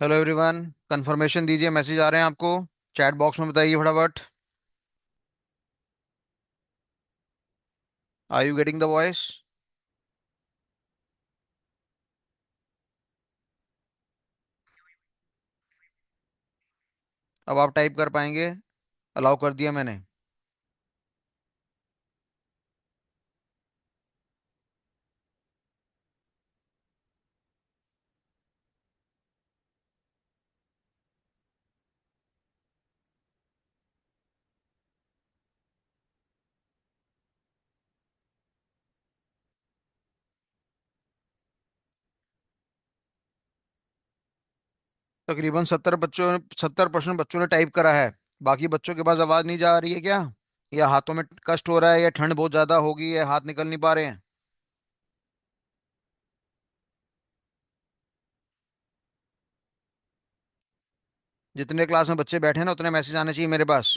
Hello everyone. Confirmation दीजिए, message आ रहे हैं आपको। चैट बॉक्स में बताइए फटाफट। Are you getting the voice? अब आप टाइप कर पाएंगे? अलाउ कर दिया मैंने। तकरीबन 70% बच्चों ने टाइप करा है। बाकी बच्चों के पास आवाज नहीं जा रही है क्या? या हाथों में कष्ट हो रहा है, या ठंड बहुत ज्यादा होगी, या हाथ निकल नहीं पा रहे हैं? जितने क्लास में बच्चे बैठे हैं ना, उतने मैसेज आने चाहिए मेरे पास।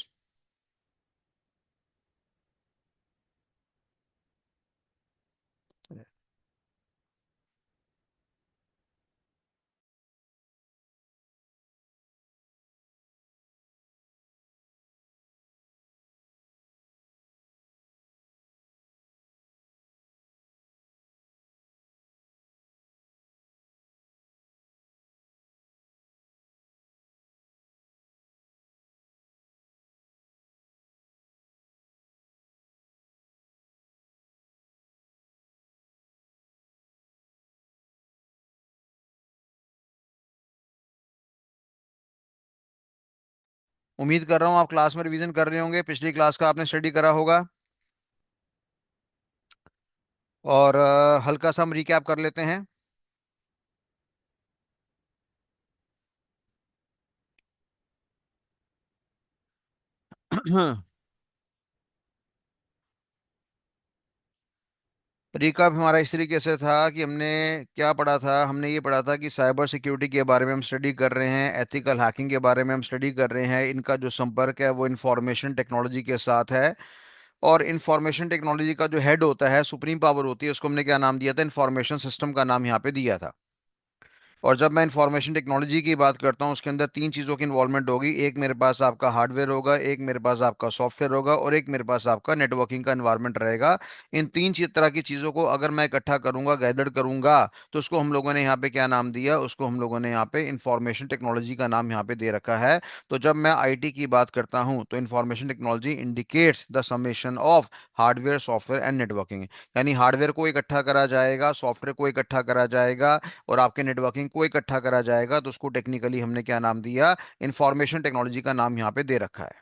उम्मीद कर रहा हूँ आप क्लास में रिवीजन कर रहे होंगे, पिछली क्लास का आपने स्टडी करा होगा। और हल्का सा हम रिकैप कर लेते हैं। रिकैप हमारा इस तरीके से था कि हमने क्या पढ़ा था। हमने ये पढ़ा था कि साइबर सिक्योरिटी के बारे में हम स्टडी कर रहे हैं, एथिकल हैकिंग के बारे में हम स्टडी कर रहे हैं। इनका जो संपर्क है वो इंफॉर्मेशन टेक्नोलॉजी के साथ है। और इंफॉर्मेशन टेक्नोलॉजी का जो हेड होता है, सुप्रीम पावर होती है, उसको हमने क्या नाम दिया था? इंफॉर्मेशन सिस्टम का नाम यहाँ पे दिया था। और जब मैं इंफॉर्मेशन टेक्नोलॉजी की बात करता हूँ, उसके अंदर तीन चीज़ों की इन्वॉल्वमेंट होगी। एक मेरे पास आपका हार्डवेयर होगा, एक मेरे पास आपका सॉफ्टवेयर होगा, और एक मेरे पास आपका नेटवर्किंग का इन्वायरमेंट रहेगा। इन तीन तरह की चीज़ों को अगर मैं इकट्ठा करूंगा, गैदर करूंगा, तो उसको हम लोगों ने यहाँ पे क्या नाम दिया? उसको हम लोगों ने यहाँ पे इंफॉर्मेशन टेक्नोलॉजी का नाम यहाँ पे दे रखा है। तो जब मैं आईटी की बात करता हूँ, तो information technology indicates the summation of hardware, software and networking. यानी हार्डवेयर को इकट्ठा करा जाएगा, सॉफ्टवेयर को इकट्ठा करा जाएगा, और आपके नेटवर्किंग को इकट्ठा करा जाएगा। तो उसको टेक्निकली हमने क्या नाम दिया? इंफॉर्मेशन टेक्नोलॉजी का नाम यहाँ पे दे रखा है।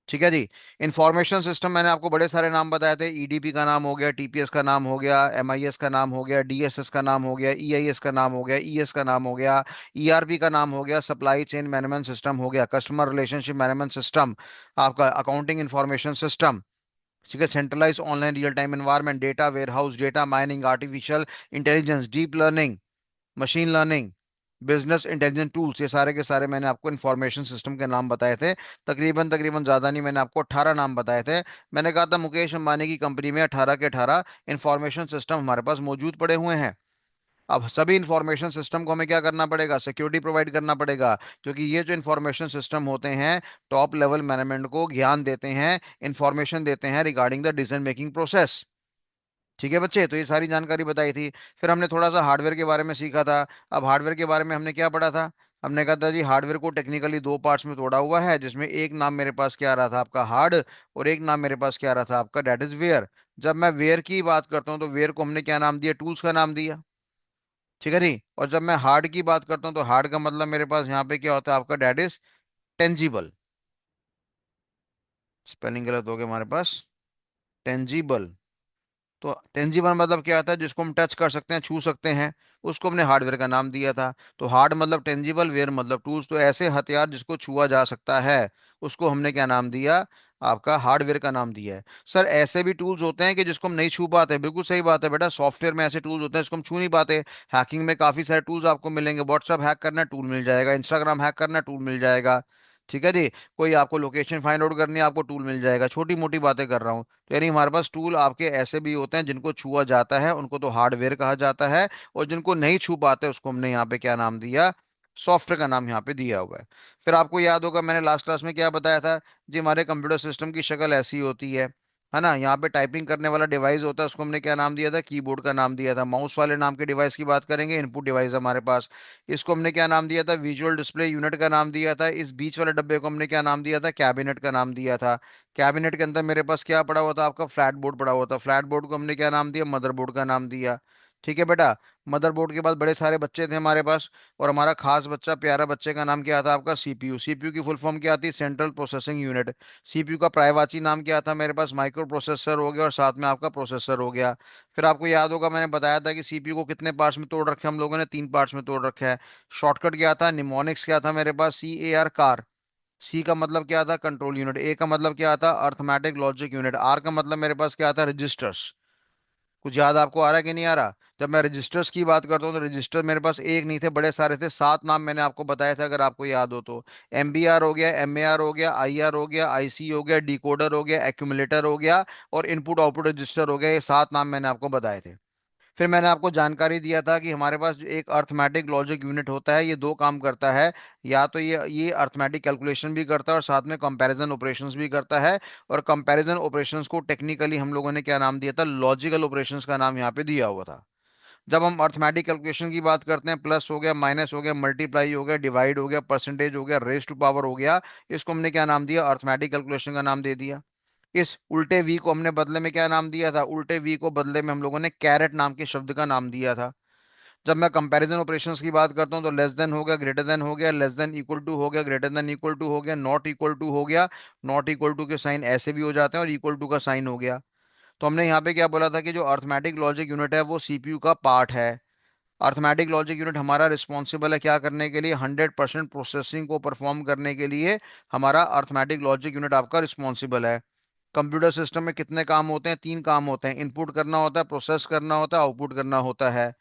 ठीक है जी। इंफॉर्मेशन सिस्टम मैंने आपको बड़े सारे नाम बताए थे। ईडीपी का नाम हो गया, टीपीएस का नाम हो गया, एमआईएस का नाम हो गया, डीएसएस का नाम हो गया, ईआईएस का नाम हो गया, ईएस का नाम हो गया, ईआरपी का नाम हो गया, सप्लाई चेन मैनेजमेंट सिस्टम हो गया, कस्टमर रिलेशनशिप मैनेजमेंट सिस्टम, आपका अकाउंटिंग इंफॉर्मेशन सिस्टम। ठीक है, centralise online real time environment, data warehouse, data mining, artificial intelligence, deep learning, machine learning, business intelligence tools, ये सारे के सारे मैंने आपको इन्फॉर्मेशन सिस्टम के नाम बताए थे। तकरीबन तकरीबन ज्यादा नहीं, मैंने आपको 18 नाम बताए थे। मैंने कहा था मुकेश अंबानी की कंपनी में 18 के 18 इंफॉर्मेशन सिस्टम हमारे पास मौजूद पड़े हुए हैं। अब सभी इंफॉर्मेशन सिस्टम को हमें क्या करना पड़ेगा? सिक्योरिटी प्रोवाइड करना पड़ेगा। क्योंकि ये जो इंफॉर्मेशन सिस्टम होते हैं, टॉप लेवल मैनेजमेंट को ज्ञान देते हैं, इंफॉर्मेशन देते हैं regarding the decision making process. ठीक है बच्चे, तो ये सारी जानकारी बताई थी। फिर हमने थोड़ा सा हार्डवेयर के बारे में सीखा था। अब हार्डवेयर के बारे में हमने क्या पढ़ा था? हमने कहा था जी, हार्डवेयर को टेक्निकली दो पार्ट्स में तोड़ा हुआ है, जिसमें एक नाम मेरे पास क्या आ रहा था? आपका हार्ड। और एक नाम मेरे पास क्या आ रहा था? आपका डेट इज वेयर। जब मैं वेयर की बात करता हूँ, तो वेयर को हमने क्या नाम दिया? टूल्स का नाम दिया। ठीक है नहीं? और जब मैं हार्ड की बात करता हूँ, तो हार्ड का मतलब मेरे पास यहाँ पे क्या होता है? आपका डेट इज टेंजिबल। स्पेलिंग गलत हो गया हमारे पास। टेंजिबल। तो टेंजिबल मतलब क्या आता है? जिसको हम टच कर सकते हैं, छू सकते हैं, उसको हमने हार्डवेयर का नाम दिया था। तो हार्ड मतलब टेंजिबल, वेयर मतलब टूल्स। तो ऐसे हथियार जिसको छुआ जा सकता है, उसको हमने क्या नाम दिया? आपका हार्डवेयर का नाम दिया है। सर ऐसे भी टूल्स होते हैं कि जिसको हम नहीं छू पाते। बिल्कुल सही बात है बेटा, सॉफ्टवेयर में ऐसे टूल्स होते हैं जिसको हम छू नहीं पाते। हैकिंग में काफी सारे टूल्स आपको मिलेंगे। व्हाट्सएप हैक करना टूल मिल जाएगा, इंस्टाग्राम हैक करना टूल मिल जाएगा। ठीक है जी। कोई आपको लोकेशन फाइंड आउट करनी है, आपको टूल मिल जाएगा। छोटी मोटी बातें कर रहा हूँ। तो यानी हमारे पास टूल आपके ऐसे भी होते हैं जिनको छुआ जाता है, उनको तो हार्डवेयर कहा जाता है। और जिनको नहीं छू पाते, उसको हमने यहाँ पे क्या नाम दिया? सॉफ्टवेयर का नाम यहाँ पे दिया हुआ है। फिर आपको याद होगा मैंने लास्ट क्लास में क्या बताया था, जी हमारे कंप्यूटर सिस्टम की शक्ल ऐसी होती है ना। यहाँ पे टाइपिंग करने वाला डिवाइस होता है, उसको हमने क्या नाम दिया था, कीबोर्ड का नाम दिया था। माउस वाले नाम के डिवाइस की बात करेंगे, इनपुट डिवाइस हमारे पास, इसको हमने क्या नाम दिया था, विजुअल डिस्प्ले यूनिट का नाम दिया था। इस बीच वाले डब्बे को हमने क्या नाम दिया था, कैबिनेट का नाम दिया था। कैबिनेट के अंदर मेरे पास क्या पड़ा हुआ था, आपका फ्लैट बोर्ड पड़ा हुआ था। फ्लैट बोर्ड को हमने क्या नाम दिया, मदरबोर्ड का नाम दिया। ठीक है बेटा। मदरबोर्ड के बाद बड़े सारे बच्चे थे हमारे पास, और हमारा खास बच्चा प्यारा बच्चे का नाम क्या था, आपका सीपीयू। सीपीयू की फुल फॉर्म क्या थी, सेंट्रल प्रोसेसिंग यूनिट। सीपीयू का पर्यायवाची नाम क्या था मेरे पास, माइक्रो प्रोसेसर हो गया, और साथ में आपका प्रोसेसर हो गया। फिर आपको याद होगा मैंने बताया था कि सीपीयू को कितने पार्ट्स में तोड़ रखे हैं हम लोगों ने, 3 पार्ट्स में तोड़ रखा है। शॉर्टकट क्या था, निमोनिक्स क्या था मेरे पास, CAR कार। सी का मतलब क्या था, कंट्रोल यूनिट। ए का मतलब क्या था, अर्थमेटिक लॉजिक यूनिट। आर का मतलब मेरे पास क्या था, रजिस्टर्स। कुछ याद आपको आ रहा है कि नहीं आ रहा। जब मैं रजिस्टर्स की बात करता हूँ तो रजिस्टर मेरे पास एक नहीं थे, बड़े सारे थे। 7 नाम मैंने आपको बताए थे, अगर आपको याद हो तो। MBR हो गया, MAR हो गया, IR हो गया, IC हो गया, डिकोडर हो गया, एक्यूमुलेटर हो गया, और इनपुट आउटपुट रजिस्टर हो गया। ये 7 नाम मैंने आपको बताए थे। फिर मैंने आपको जानकारी दिया था कि हमारे पास जो एक अर्थमेटिक लॉजिक यूनिट होता है, ये 2 काम करता है। या तो ये अर्थमेटिक कैलकुलेशन भी करता है, और साथ में कंपैरिजन ऑपरेशंस भी करता है। और कंपैरिजन ऑपरेशंस को टेक्निकली हम लोगों ने क्या नाम दिया था, लॉजिकल ऑपरेशंस का नाम यहाँ पे दिया हुआ था। जब हम अर्थमेटिक कैलकुलेशन की बात करते हैं, प्लस हो गया, माइनस हो गया, मल्टीप्लाई हो गया, डिवाइड हो गया, परसेंटेज हो गया, रेस टू पावर हो गया, इसको हमने क्या नाम दिया, अर्थमेटिक कैलकुलेशन का नाम दे दिया। इस उल्टे वी को हमने बदले में क्या नाम दिया था, उल्टे वी को बदले में हम लोगों ने कैरेट नाम के शब्द का नाम दिया था। जब मैं कंपैरिजन ऑपरेशंस की बात करता हूं तो लेस देन हो गया, ग्रेटर देन हो गया, लेस देन इक्वल टू हो गया, ग्रेटर देन इक्वल टू हो गया, नॉट इक्वल टू हो गया। नॉट इक्वल टू के साइन ऐसे भी हो जाते हैं, और इक्वल टू का साइन हो गया। तो हमने यहाँ पे क्या बोला था कि जो अर्थमेटिक लॉजिक यूनिट है वो सीपीयू का पार्ट है। अर्थमेटिक लॉजिक यूनिट हमारा रिस्पॉन्सिबल है क्या करने के लिए, 100% प्रोसेसिंग को परफॉर्म करने के लिए हमारा अर्थमेटिक लॉजिक यूनिट आपका रिस्पॉन्सिबल है। कंप्यूटर सिस्टम में कितने काम होते हैं, 3 काम होते हैं। इनपुट करना होता है, प्रोसेस करना होता है, आउटपुट करना होता है।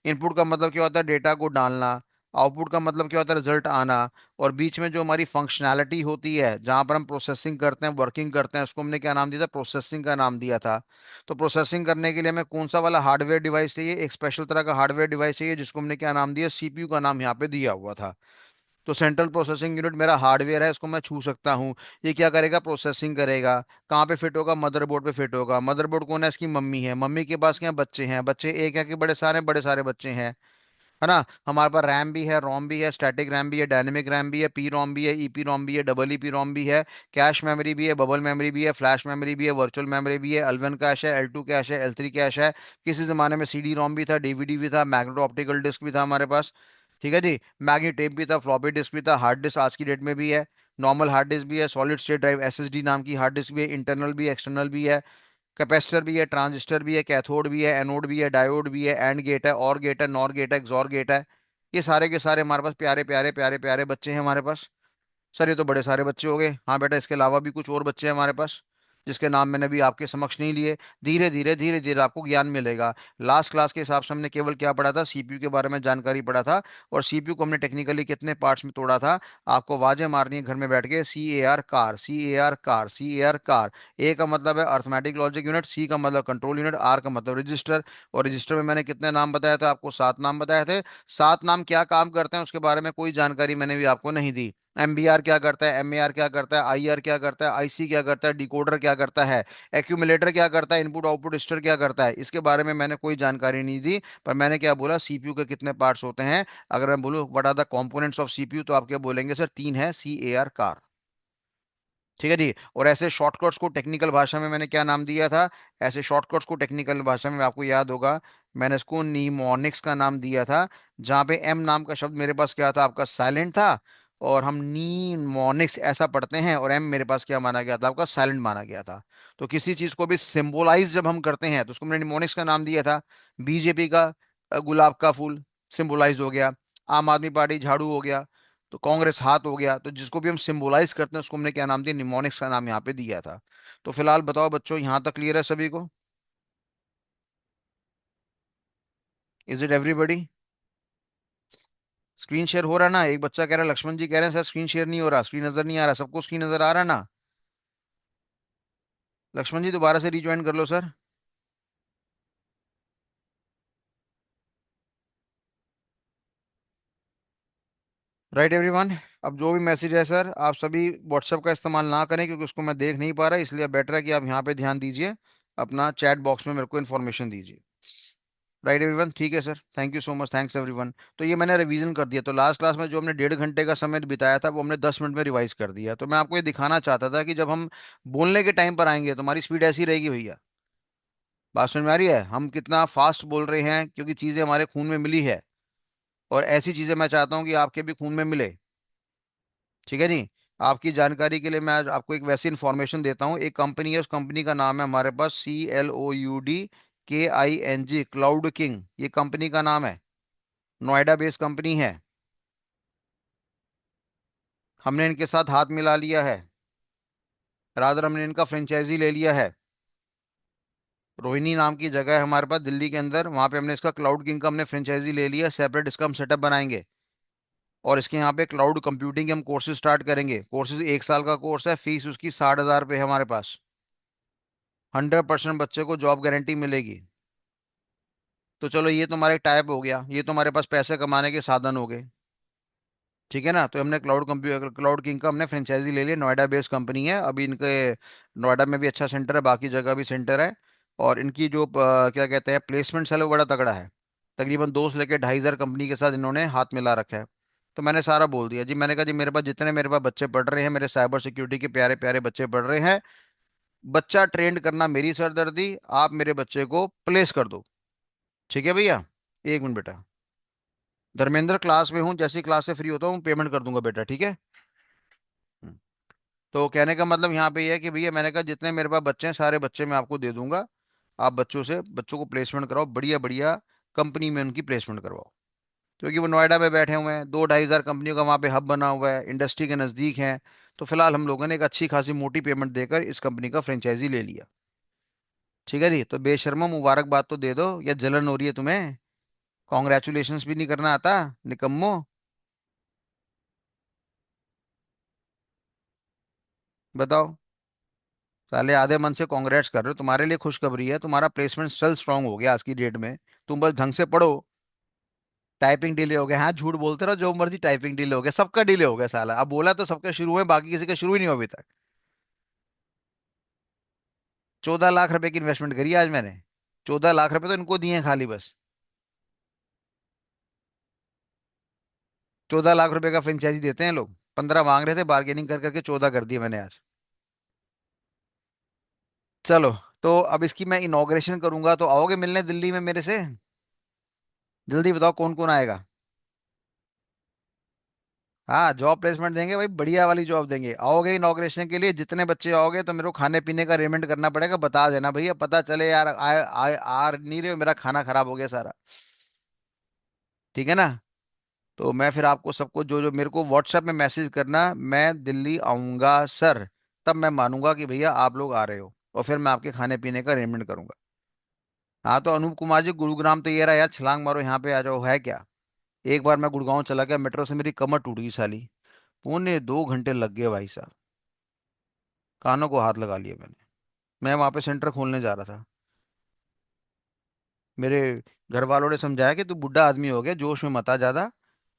इनपुट का मतलब क्या होता है, डेटा को डालना। आउटपुट का मतलब क्या होता है, रिजल्ट आना। और बीच में जो हमारी फंक्शनैलिटी होती है, जहां पर हम प्रोसेसिंग करते हैं, वर्किंग करते हैं, उसको हमने क्या नाम दिया था, प्रोसेसिंग का नाम दिया था। तो प्रोसेसिंग करने के लिए हमें कौन सा वाला हार्डवेयर डिवाइस चाहिए, एक स्पेशल तरह का हार्डवेयर डिवाइस चाहिए, जिसको हमने क्या नाम दिया, सीपीयू का नाम यहाँ पे दिया हुआ था। तो सेंट्रल प्रोसेसिंग यूनिट मेरा हार्डवेयर है, इसको मैं छू सकता हूँ। ये क्या करेगा, प्रोसेसिंग करेगा। कहाँ पे फिट होगा, मदरबोर्ड पे फिट होगा। मदरबोर्ड कौन है, इसकी मम्मी है। मम्मी के पास क्या बच्चे हैं, बच्चे एक है कि बड़े सारे बच्चे हैं, है ना। हमारे पास रैम भी है, रोम भी है, स्टैटिक रैम भी है, डायनेमिक रैम भी है, पी रोम भी है, ईपी रोम भी है, डबल ईपी रोम भी है। कैश मेमोरी भी है, बबल मेमोरी भी है, फ्लैश मेमोरी भी है, वर्चुअल मेमोरी भी है, L1 कैश है, L2 कैश है, L3 कैश है। किसी जमाने में CD रोम भी था, DVD भी था, मैग्नेटो ऑप्टिकल डिस्क भी था हमारे पास। ठीक है जी। मैग्नी टेप भी था, फ्लॉपी डिस्क भी था, हार्ड डिस्क आज की डेट में भी है। नॉर्मल हार्ड डिस्क भी है, सॉलिड स्टेट ड्राइव SSD नाम की हार्ड डिस्क भी है, इंटरनल भी है, एक्सटर्नल भी है। कैपेसिटर भी है, ट्रांजिस्टर भी है, कैथोड भी है, एनोड भी है, डायोड भी है, एंड गेट है, और गेट है, नॉर गेट है, एक्सॉर गेट है। ये सारे के सारे हमारे पास प्यारे प्यारे प्यारे प्यारे बच्चे हैं हमारे पास। सर ये तो बड़े सारे बच्चे हो गए। हाँ बेटा, इसके अलावा भी कुछ और बच्चे हैं हमारे पास, जिसके नाम मैंने भी आपके समक्ष नहीं लिए। धीरे धीरे आपको ज्ञान मिलेगा। लास्ट क्लास के हिसाब से हमने केवल क्या पढ़ा था, सीपीयू के बारे में जानकारी पढ़ा था। और सीपीयू को हमने टेक्निकली कितने पार्ट्स में तोड़ा था, आपको आवाजें मारनी है घर में बैठ के, CAR car, CAR car, CAR car. A का मतलब है अर्थमेटिक लॉजिक यूनिट, सी का मतलब कंट्रोल यूनिट, आर का मतलब रजिस्टर। और रजिस्टर में मैंने कितने नाम बताया था आपको, 7 नाम बताए थे। 7 नाम क्या काम करते हैं उसके बारे में कोई जानकारी मैंने भी आपको नहीं दी। MBR क्या करता है, MAR क्या करता है, IR क्या करता है, IC क्या करता है, डिकोडर क्या करता है, एक्यूमुलेटर क्या करता है, इनपुट आउटपुट रजिस्टर क्या करता है, इसके बारे में मैंने कोई जानकारी नहीं दी। पर मैंने क्या बोला, सीपीयू के कितने पार्ट्स होते हैं। अगर मैं बोलूं what are the components of CPU, तो आप क्या बोलेंगे, सर 3 है, CAR कार। ठीक है जी। और ऐसे शॉर्टकट्स को टेक्निकल भाषा में मैंने क्या नाम दिया था, ऐसे शॉर्टकट्स को टेक्निकल भाषा में आपको याद होगा, मैंने इसको नीमोनिक्स का नाम दिया था। जहां पे एम नाम का शब्द मेरे पास क्या था, आपका साइलेंट था। और हम नीमोनिक्स ऐसा पढ़ते हैं, और एम मेरे पास क्या माना गया था, आपका साइलेंट माना गया था। तो किसी चीज को भी सिंबलाइज जब हम करते हैं तो उसको मैंने निमोनिक्स का नाम दिया था। बीजेपी का गुलाब का फूल सिंबलाइज हो गया। आम आदमी पार्टी झाड़ू हो गया। तो कांग्रेस हाथ हो गया। तो जिसको भी हम सिंबलाइज करते हैं उसको हमने क्या नाम दिया, निमोनिक्स का नाम यहाँ पे दिया था। तो फिलहाल बताओ बच्चों, यहाँ तक क्लियर है सभी को, is it everybody. Screen share हो रहा है ना, एक बच्चा कह रहा है, लक्ष्मण जी कह रहे हैं सर स्क्रीन शेयर नहीं हो रहा, स्क्रीन नजर नहीं आ रहा, सबको स्क्रीन नजर आ रहा है ना। लक्ष्मण जी दोबारा से रिज्वाइन कर लो सर। Right everyone. अब जो भी मैसेज है सर, आप सभी व्हाट्सएप का इस्तेमाल ना करें क्योंकि उसको मैं देख नहीं पा रहा, इसलिए बेटर है कि आप यहाँ पे ध्यान दीजिए, अपना चैट बॉक्स में मेरे को इन्फॉर्मेशन दीजिए। राइट एवरीवन, ठीक है sir, thank you so much, thanks everyone. तो ये मैंने रिवीजन कर दिया, तो लास्ट क्लास में जो हमने 1.5 घंटे का समय बिताया था वो हमने 10 मिनट में रिवाइज कर दिया। तो मैं आपको ये दिखाना चाहता था कि जब हम बोलने के टाइम पर आएंगे तो हमारी स्पीड ऐसी रहेगी भैया। बात समझ में आ रही है, हम कितना फास्ट बोल रहे हैं क्योंकि चीजें हमारे खून में मिली है, और ऐसी चीजें मैं चाहता हूँ कि आपके भी खून में मिले। ठीक है जी। आपकी जानकारी के लिए मैं आज आपको एक वैसी इंफॉर्मेशन देता हूँ। एक कंपनी है, उस कंपनी का नाम है हमारे पास CLOUD KING, क्लाउड किंग, ये कंपनी का नाम है। नोएडा बेस्ड कंपनी है। हमने इनके साथ हाथ मिला लिया है, रादर हमने इनका फ्रेंचाइजी ले लिया है। रोहिणी नाम की जगह है हमारे पास दिल्ली के अंदर, वहां पे हमने इसका क्लाउड किंग का हमने फ्रेंचाइजी ले लिया, सेपरेट इसका हम सेटअप बनाएंगे। और इसके यहाँ पे क्लाउड कंप्यूटिंग के हम कोर्सेज स्टार्ट करेंगे। कोर्सेज 1 साल का कोर्स है, फीस उसकी 60,000 रुपये है हमारे पास। 100% बच्चे को जॉब गारंटी मिलेगी। तो चलो, ये तो हमारा एक टाइप हो गया, ये तो हमारे पास पैसे कमाने के साधन हो गए। ठीक है ना। तो हमने क्लाउड किंग का हमने फ्रेंचाइजी ले लिया, नोएडा बेस्ड कंपनी है अभी इनके। नोएडा में भी अच्छा सेंटर है, बाकी जगह भी सेंटर है। और इनकी जो क्या कहते हैं प्लेसमेंट है वो बड़ा तगड़ा है। तकरीबन 2 से लेकर 2,500 कंपनी के साथ इन्होंने हाथ मिला रखा है। तो मैंने सारा बोल दिया जी, मैंने कहा जी मेरे पास जितने मेरे पास बच्चे पढ़ रहे हैं, मेरे साइबर सिक्योरिटी के प्यारे प्यारे बच्चे पढ़ रहे हैं, बच्चा ट्रेंड करना मेरी सरदर्दी, आप मेरे बच्चे को प्लेस कर दो। ठीक है भैया। एक मिनट बेटा, धर्मेंद्र क्लास में हूँ, जैसी क्लास से फ्री होता हूँ पेमेंट कर दूंगा बेटा, ठीक है। हम्म। तो कहने का मतलब यहाँ पे ये है कि भैया मैंने कहा जितने मेरे पास बच्चे हैं सारे बच्चे मैं आपको दे दूंगा। आप बच्चों को प्लेसमेंट कराओ, बढ़िया बढ़िया कंपनी में उनकी प्लेसमेंट करवाओ। क्योंकि वो नोएडा में बैठे हुए हैं, 2-2,500 कंपनियों का वहाँ पे हब बना हुआ है, इंडस्ट्री के नज़दीक है। तो फिलहाल हम लोगों ने एक अच्छी खासी मोटी पेमेंट देकर इस कंपनी का फ्रेंचाइजी ले लिया। ठीक है जी। तो बेशर्मो मुबारकबाद तो दे दो, या जलन हो रही है तुम्हें? कॉन्ग्रेचुलेशंस भी नहीं करना आता, निकम्मो। बताओ। साले आधे मन से कांग्रेट्स कर रहे हो, तुम्हारे लिए खुशखबरी है, तुम्हारा प्लेसमेंट स्टिल स्ट्रांग हो गया आज की डेट में। तुम बस ढंग से पढ़ो। टाइपिंग डिले हो गया, हाँ झूठ बोलते रहो जो मर्जी, टाइपिंग डिले हो गया, सबका डिले हो गया साला। अब बोला तो सबके शुरू हुए, बाकी किसी का शुरू ही नहीं हुआ अभी तक। 14 लाख रुपए की इन्वेस्टमेंट करी आज मैंने। 14 लाख रुपए तो इनको दिए हैं खाली बस। 14 लाख रुपए का फ्रेंचाइजी देते हैं लोग, 15 मांग रहे थे, बार्गेनिंग कर करके 14 कर दिए मैंने आज। चलो। तो अब इसकी मैं इनॉग्रेशन करूंगा, तो आओगे मिलने दिल्ली में मेरे से? जल्दी बताओ कौन कौन आएगा। हाँ, जॉब प्लेसमेंट देंगे भाई, बढ़िया वाली जॉब देंगे। आओगे इनॉग्रेशन के लिए, जितने बच्चे आओगे तो मेरे को खाने पीने का अरेंजमेंट करना पड़ेगा, बता देना भैया, पता चले यार आ नहीं रहे हो, मेरा खाना खराब हो गया सारा। ठीक है ना। तो मैं फिर आपको सबको जो जो मेरे को व्हाट्सएप में मैसेज करना, मैं दिल्ली आऊंगा सर, तब मैं मानूंगा कि भैया आप लोग आ रहे हो, और फिर मैं आपके खाने पीने का अरेंजमेंट करूंगा। हाँ तो अनूप कुमार जी, गुरुग्राम तो ये रहा यार, छलांग मारो यहाँ पे आ जाओ, है क्या। एक बार मैं गुड़गांव चला गया मेट्रो से, मेरी कमर टूट गई साली। 2.25 घंटे लग गए भाई साहब, कानों को हाथ लगा लिया मैंने। मैं वहां पे सेंटर खोलने जा रहा था। मेरे घर वालों ने समझाया कि तू बुढ़ा आदमी हो गया, जोश में मत आ ज्यादा,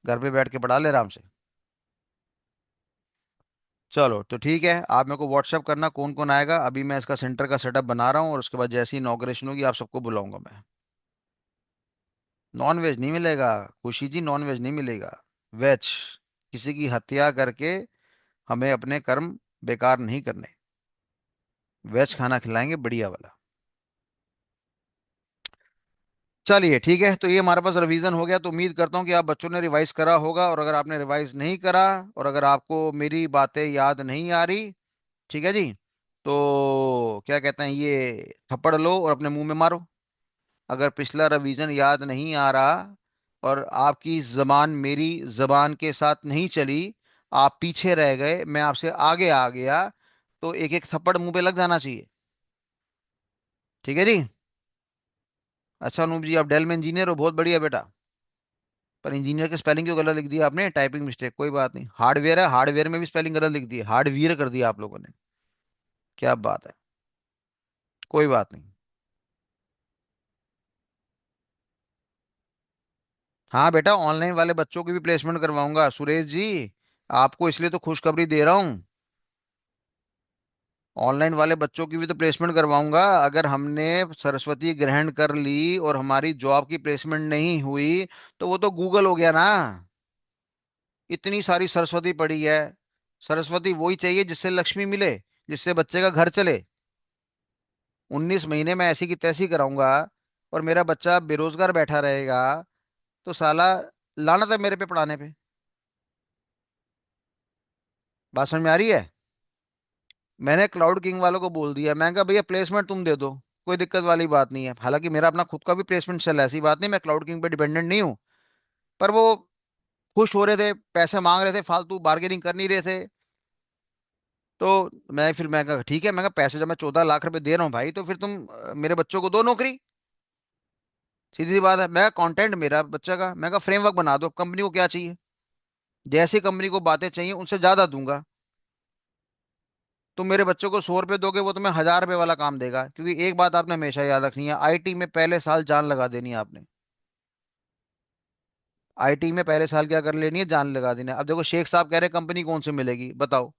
घर पे बैठ के पढ़ा ले आराम से। चलो तो ठीक है, आप मेरे को व्हाट्सअप करना कौन कौन आएगा, अभी मैं इसका सेंटर का सेटअप बना रहा हूँ, और उसके बाद जैसी इनॉग्रेशन होगी आप सबको बुलाऊंगा मैं। नॉन वेज नहीं मिलेगा खुशी जी, नॉन वेज नहीं मिलेगा, वेज। किसी की हत्या करके हमें अपने कर्म बेकार नहीं करने, वेज खाना खिलाएंगे बढ़िया वाला। चलिए ठीक है, तो ये हमारे पास रिवीजन हो गया, तो उम्मीद करता हूँ कि आप बच्चों ने रिवाइज करा होगा, और अगर आपने रिवाइज नहीं करा, और अगर आपको मेरी बातें याद नहीं आ रही, ठीक है जी, तो क्या कहते हैं, ये थप्पड़ लो और अपने मुंह में मारो। अगर पिछला रिवीजन याद नहीं आ रहा, और आपकी जबान मेरी जबान के साथ नहीं चली, आप पीछे रह गए, मैं आपसे आगे आ गया, तो एक एक थप्पड़ मुंह पे लग जाना चाहिए। ठीक है जी। अच्छा अनूप जी, आप डेल में इंजीनियर हो, बहुत बढ़िया बेटा। पर इंजीनियर के स्पेलिंग क्यों गलत लिख दिया आपने? टाइपिंग मिस्टेक, कोई बात नहीं, हार्डवेयर है, हार्डवेयर में भी स्पेलिंग गलत लिख दी है, हार्डवेयर कर दिया आप लोगों ने। क्या बात है। कोई बात नहीं। हाँ बेटा, ऑनलाइन वाले बच्चों की भी प्लेसमेंट करवाऊंगा सुरेश जी। आपको इसलिए तो खुशखबरी दे रहा हूँ। ऑनलाइन वाले बच्चों की भी तो प्लेसमेंट करवाऊंगा। अगर हमने सरस्वती ग्रहण कर ली और हमारी जॉब की प्लेसमेंट नहीं हुई, तो वो तो गूगल हो गया ना। इतनी सारी सरस्वती पड़ी है। सरस्वती वही चाहिए जिससे लक्ष्मी मिले, जिससे बच्चे का घर चले। 19 महीने में ऐसी की तैसी कराऊंगा, और मेरा बच्चा बेरोजगार बैठा रहेगा, तो साला लानत है मेरे पे पढ़ाने पे। बात समझ में आ रही है? मैंने क्लाउड किंग वालों को बोल दिया, मैं कहा भैया प्लेसमेंट तुम दे दो, कोई दिक्कत वाली बात नहीं है। हालांकि मेरा अपना खुद का भी प्लेसमेंट चल रहा है, ऐसी बात नहीं, मैं क्लाउड किंग पे डिपेंडेंट नहीं हूँ। पर वो खुश हो रहे थे, पैसे मांग रहे थे, फालतू बार्गेनिंग कर नहीं रहे थे। तो मैं कहा ठीक है, मैं कहा पैसे जब मैं 14 लाख रुपए दे रहा हूँ भाई, तो फिर तुम मेरे बच्चों को दो नौकरी। सीधी सी बात है। मैं कंटेंट मेरा बच्चा का, मैं कहा फ्रेमवर्क बना दो, कंपनी को क्या चाहिए, जैसी कंपनी को बातें चाहिए उनसे ज्यादा दूंगा। तुम मेरे बच्चों को 100 रुपए दोगे, वो तुम्हें 1000 रुपए वाला काम देगा। क्योंकि एक बात आपने हमेशा याद रखनी है, आईटी में पहले साल जान लगा देनी है आपने। आईटी में पहले साल क्या कर लेनी है, जान लगा देनी है। अब देखो शेख साहब कह रहे हैं कंपनी कौन सी मिलेगी, बताओ।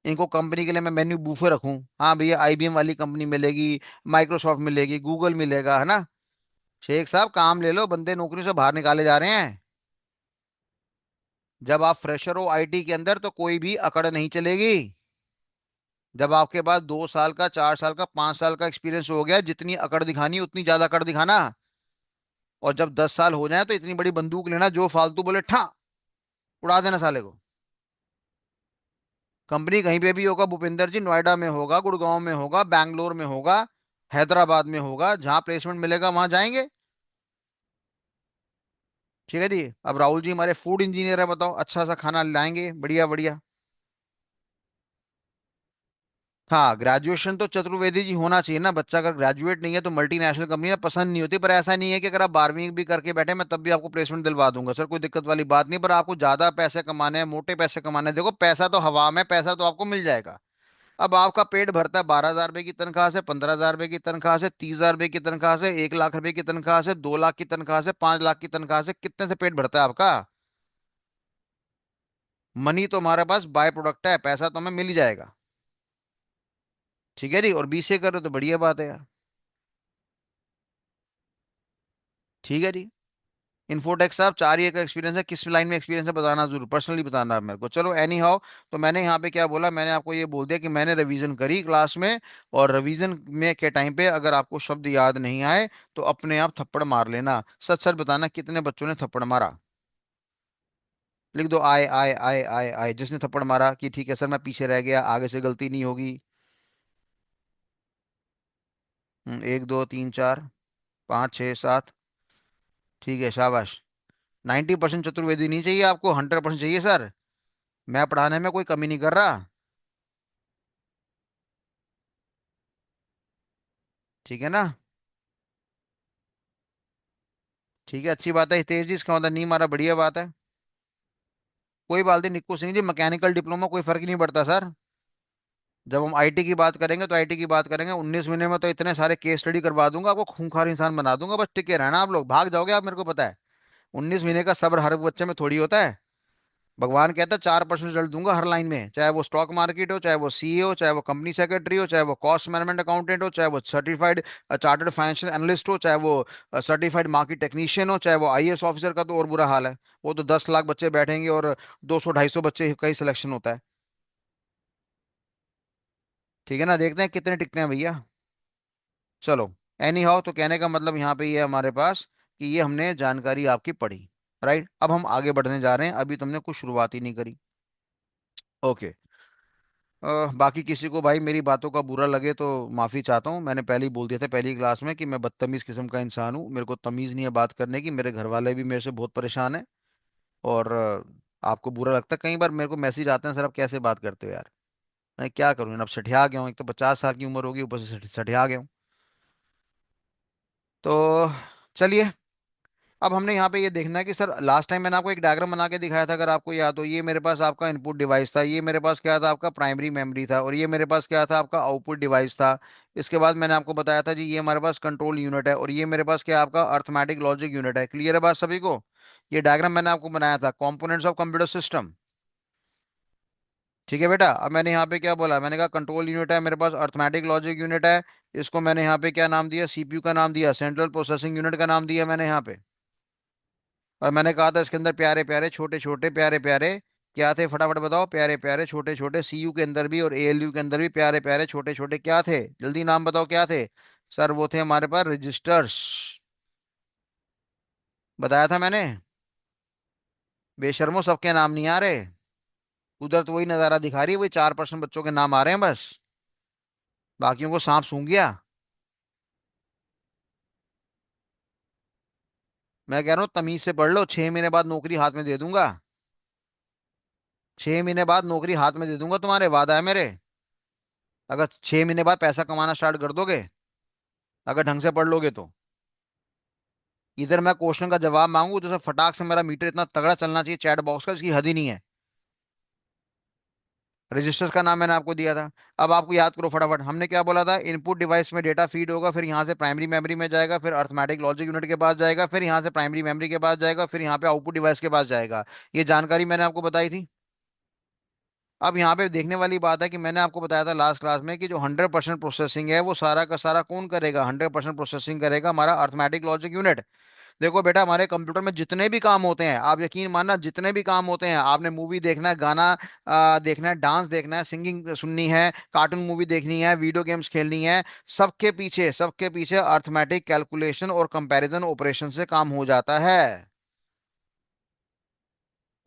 इनको कंपनी के लिए मैं मेन्यू बूफे रखूं? हाँ भैया, आईबीएम वाली कंपनी मिलेगी, माइक्रोसॉफ्ट मिलेगी, गूगल मिलेगा, है ना। शेख साहब काम ले लो, बंदे नौकरी से बाहर निकाले जा रहे हैं। जब आप फ्रेशर हो आईटी के अंदर, तो कोई भी अकड़ नहीं चलेगी। जब आपके पास 2 साल का, 4 साल का, 5 साल का एक्सपीरियंस हो गया, जितनी अकड़ दिखानी है उतनी ज्यादा अकड़ दिखाना। और जब 10 साल हो जाए, तो इतनी बड़ी बंदूक लेना, जो फालतू बोले ठा उड़ा देना साले को। कंपनी कहीं पे भी होगा भूपेंद्र जी, नोएडा में होगा, गुड़गांव में होगा, बैंगलोर में होगा, हैदराबाद में होगा, जहां प्लेसमेंट मिलेगा वहां जाएंगे। ठीक है जी। अब राहुल जी हमारे फूड इंजीनियर है, बताओ अच्छा सा खाना लाएंगे, बढ़िया बढ़िया। हाँ, ग्रेजुएशन तो चतुर्वेदी जी होना चाहिए ना। बच्चा अगर ग्रेजुएट नहीं है तो मल्टीनेशनल कंपनी में पसंद नहीं होती। पर ऐसा नहीं है कि अगर आप 12वीं भी करके बैठे, मैं तब भी आपको प्लेसमेंट दिलवा दूंगा सर, कोई दिक्कत वाली बात नहीं। पर आपको ज्यादा पैसे कमाने हैं, मोटे पैसे कमाने हैं, देखो पैसा तो हवा में, पैसा तो आपको मिल जाएगा। अब आपका पेट भरता है 12,000 रुपए की तनख्वाह से, 15,000 रुपए की तनख्वाह से, 30,000 रुपए की तनख्वाह से, 1 लाख रुपए की तनख्वाह से, 2 लाख की तनख्वाह से, 5 लाख की तनख्वाह से, कितने से पेट भरता है आपका? मनी तो हमारे पास बाय प्रोडक्ट है, पैसा तो हमें मिल ही जाएगा। ठीक है जी। और बीसीए कर रहे हो तो बढ़िया बात है यार। ठीक है जी। इन्फोटेक साहब, 4 ईयर का एक्सपीरियंस है, किस लाइन में एक्सपीरियंस है बताना, जरूर पर्सनली बताना है मेरे को। चलो एनी हाउ, तो मैंने यहाँ पे क्या बोला, मैंने आपको ये बोल दिया कि मैंने रिवीजन करी क्लास में। और रिवीजन में के टाइम पे अगर आपको शब्द याद नहीं आए, तो अपने आप थप्पड़ मार लेना। सच सच बताना कितने बच्चों ने थप्पड़ मारा। लिख दो, आए आए आए आए आए, जिसने थप्पड़ मारा कि ठीक है सर मैं पीछे रह गया, आगे से गलती नहीं होगी। 1 2 3 4 5 6 7। ठीक है, शाबाश। 90% चतुर्वेदी नहीं चाहिए आपको, 100% चाहिए सर। मैं पढ़ाने में कोई कमी नहीं कर रहा। ठीक है ना। ठीक है, अच्छी बात है हितेश जी, इसका मतलब नहीं मारा, बढ़िया बात है। कोई बात नहीं निक्कू सिंह जी, मैकेनिकल डिप्लोमा कोई फर्क नहीं पड़ता सर। जब हम आईटी की बात करेंगे तो आईटी की बात करेंगे, 19 महीने में तो इतने सारे केस स्टडी करवा दूंगा, आपको खूंखार इंसान बना दूंगा। बस टिके रहना, आप लोग भाग जाओगे आप, मेरे को पता है। 19 महीने का सब्र हर बच्चे में थोड़ी होता है। भगवान कहता है 4% रिजल्ट दूंगा हर लाइन में, चाहे वो स्टॉक मार्केट हो, चाहे वो सीए हो, चाहे वो कंपनी सेक्रेटरी हो, चाहे वो कॉस्ट मैनेजमेंट अकाउंटेंट हो, चाहे वो सर्टिफाइड चार्टर्ड फाइनेंशियल एनालिस्ट हो, चाहे वो सर्टिफाइड मार्केट टेक्नीशियन हो, चाहे वो आईएएस ऑफिसर का तो और बुरा हाल है। वो तो 10 लाख बच्चे बैठेंगे और 200 250 बच्चे का ही सिलेक्शन होता है। ठीक है ना, देखते हैं कितने टिकते हैं भैया। चलो, एनी हाउ, तो कहने का मतलब यहाँ पे ये है हमारे पास, कि ये हमने जानकारी आपकी पढ़ी। राइट, अब हम आगे बढ़ने जा रहे हैं, अभी तुमने कुछ शुरुआत ही नहीं करी। ओके। बाकी किसी को भाई मेरी बातों का बुरा लगे तो माफी चाहता हूँ। मैंने पहले ही बोल दिया था पहली क्लास में कि मैं बदतमीज किस्म का इंसान हूँ, मेरे को तमीज नहीं है बात करने की। मेरे घर वाले भी मेरे से बहुत परेशान है। और आपको बुरा लगता है कई बार, मेरे को मैसेज आते हैं, सर आप कैसे बात करते हो यार। मैं क्या करूँ, अब सठिया गया हूँ, एक तो 50 साल की उम्र होगी, ऊपर से सठिया गया हूँ। तो चलिए, अब हमने यहाँ पे ये देखना है कि सर लास्ट टाइम मैंने आपको एक डायग्राम बना के दिखाया था, अगर आपको याद हो। ये मेरे पास आपका इनपुट डिवाइस था, ये मेरे पास क्या था, आपका प्राइमरी मेमोरी था, और ये मेरे पास क्या था, आपका आउटपुट डिवाइस था। इसके बाद मैंने आपको बताया था जी ये हमारे पास कंट्रोल यूनिट है, और ये मेरे पास क्या है, आपका अर्थमेटिक लॉजिक यूनिट है। क्लियर है बात सभी को? ये डायग्राम मैंने आपको बनाया था, कंपोनेंट्स ऑफ कंप्यूटर सिस्टम। ठीक है बेटा, अब मैंने यहाँ पे क्या बोला, मैंने कहा कंट्रोल यूनिट है मेरे पास, अर्थमेटिक लॉजिक यूनिट है। इसको मैंने यहाँ पे क्या नाम दिया, सीपीयू का नाम दिया, सेंट्रल प्रोसेसिंग यूनिट का नाम दिया मैंने यहाँ पे। और मैंने कहा था इसके अंदर प्यारे प्यारे छोटे छोटे प्यारे प्यारे क्या थे, फटाफट बताओ, प्यारे प्यारे छोटे छोटे सीयू के अंदर भी और एएलयू के अंदर भी प्यारे प्यारे छोटे छोटे क्या थे, जल्दी नाम बताओ क्या थे। सर वो थे हमारे पास रजिस्टर्स। बताया था मैंने। बेशर्मो सबके नाम नहीं आ रहे। उधर तो वही नजारा दिखा रही है, वही 4% बच्चों के नाम आ रहे हैं बस, बाकियों को सांप सूंघ गया। मैं कह रहा हूँ तमीज से पढ़ लो, 6 महीने बाद नौकरी हाथ में दे दूंगा। 6 महीने बाद नौकरी हाथ में दे दूंगा, तुम्हारे वादा है मेरे। अगर 6 महीने बाद पैसा कमाना स्टार्ट कर दोगे, अगर ढंग से पढ़ लोगे तो। इधर मैं क्वेश्चन का जवाब मांगू तो फटाक से मेरा मीटर इतना तगड़ा चलना चाहिए चैट बॉक्स का, इसकी हद ही नहीं है। रजिस्टर्स का नाम मैंने आपको दिया था। अब आपको याद करो फटाफट, हमने क्या बोला था, इनपुट डिवाइस में डेटा फीड होगा, फिर यहाँ से प्राइमरी मेमोरी में जाएगा, फिर अर्थमेटिक लॉजिक यूनिट के पास जाएगा, फिर यहाँ से प्राइमरी मेमोरी के पास जाएगा, फिर यहाँ पे आउटपुट डिवाइस के पास जाएगा। ये जानकारी मैंने आपको बताई थी। अब यहाँ पे देखने वाली बात है कि मैंने आपको बताया था लास्ट क्लास में कि जो 100% प्रोसेसिंग है वो सारा का सारा कौन करेगा, 100% प्रोसेसिंग करेगा हमारा अर्थमेटिक लॉजिक यूनिट। देखो बेटा, हमारे कंप्यूटर में जितने भी काम होते हैं, आप यकीन मानना, जितने भी काम होते हैं, आपने मूवी देखना है, गाना देखना है, डांस देखना है, सिंगिंग सुननी है, कार्टून मूवी देखनी है, वीडियो गेम्स खेलनी है, सबके पीछे अर्थमेटिक कैलकुलेशन और कंपैरिजन ऑपरेशन से काम हो जाता है।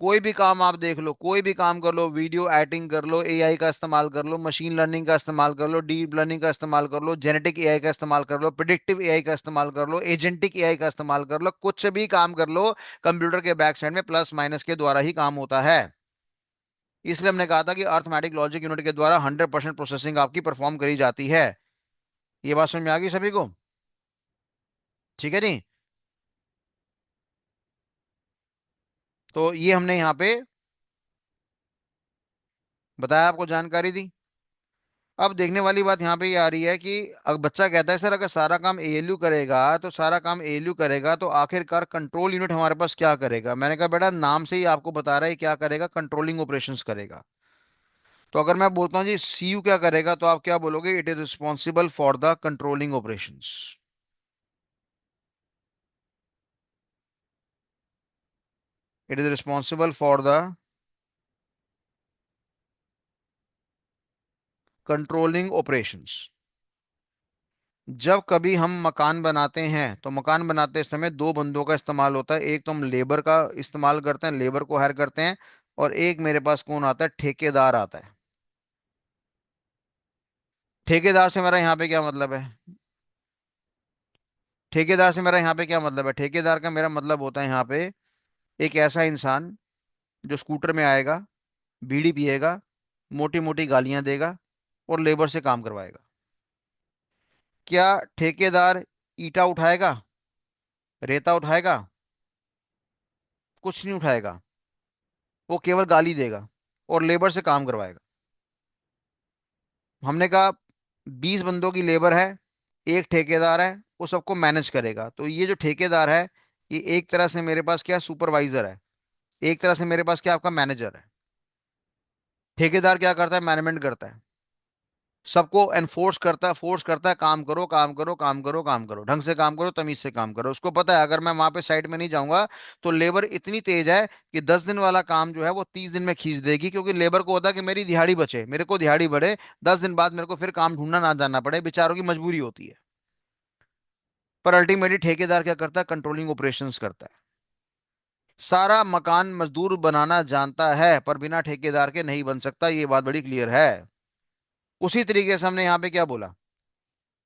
कोई भी काम आप देख लो, कोई भी काम कर लो, वीडियो एडिटिंग कर लो, एआई का इस्तेमाल कर लो, मशीन लर्निंग का इस्तेमाल कर लो, डीप लर्निंग का इस्तेमाल कर लो, जेनेटिक एआई का इस्तेमाल कर लो, प्रिडिक्टिव एआई का इस्तेमाल कर लो, एजेंटिक एआई का इस्तेमाल कर लो, कुछ भी काम कर लो, कंप्यूटर के बैक साइड में प्लस माइनस के द्वारा ही काम होता है। इसलिए हमने कहा था कि अर्थमेटिक लॉजिक यूनिट के द्वारा 100% प्रोसेसिंग आपकी परफॉर्म करी जाती है। ये बात समझ में आ गई सभी को? ठीक है जी। तो ये हमने यहाँ पे बताया, आपको जानकारी दी। अब देखने वाली बात यहाँ पे ये आ रही है कि अगर बच्चा कहता है सर अगर सारा काम एएलयू करेगा, तो सारा काम एएलयू करेगा तो आखिरकार कंट्रोल यूनिट हमारे पास क्या करेगा। मैंने कहा बेटा नाम से ही आपको बता रहा है क्या करेगा, कंट्रोलिंग ऑपरेशंस करेगा। तो अगर मैं बोलता हूँ जी सीयू क्या करेगा, तो आप क्या बोलोगे, it is responsible for the controlling operations. It is responsible for the controlling operations. जब कभी हम मकान बनाते हैं तो मकान बनाते समय दो बंदों का इस्तेमाल होता है, एक तो हम लेबर का इस्तेमाल करते हैं, लेबर को हायर करते हैं, और एक मेरे पास कौन आता है, ठेकेदार आता है। ठेकेदार से मेरा यहाँ पे क्या मतलब है, ठेकेदार से मेरा यहाँ पे क्या मतलब है, ठेकेदार का मेरा मतलब होता है यहाँ पे एक ऐसा इंसान जो स्कूटर में आएगा, बीड़ी पिएगा, मोटी मोटी गालियां देगा और लेबर से काम करवाएगा। क्या ठेकेदार ईटा उठाएगा, रेता उठाएगा? कुछ नहीं उठाएगा। वो केवल गाली देगा और लेबर से काम करवाएगा। हमने कहा 20 बंदों की लेबर है, एक ठेकेदार है, वो सबको मैनेज करेगा। तो ये जो ठेकेदार है, ये एक तरह से मेरे पास क्या सुपरवाइजर है, एक तरह से मेरे पास क्या आपका मैनेजर है। ठेकेदार क्या करता है, मैनेजमेंट करता है, सबको एनफोर्स करता है, फोर्स करता है, काम करो काम करो काम करो काम करो, ढंग से काम करो, तमीज से काम करो। उसको पता है अगर मैं वहां पे साइड में नहीं जाऊंगा तो लेबर इतनी तेज है कि 10 दिन वाला काम जो है वो 30 दिन में खींच देगी, क्योंकि लेबर को होता है कि मेरी दिहाड़ी बचे, मेरे को दिहाड़ी बढ़े, 10 दिन बाद मेरे को फिर काम ढूंढना ना जाना पड़े, बेचारों की मजबूरी होती है। पर अल्टीमेटली ठेकेदार क्या करता है, कंट्रोलिंग ऑपरेशंस करता है। सारा मकान मजदूर बनाना जानता है पर बिना ठेकेदार के नहीं बन सकता, ये बात बड़ी क्लियर है। उसी तरीके से हमने यहाँ पे क्या बोला,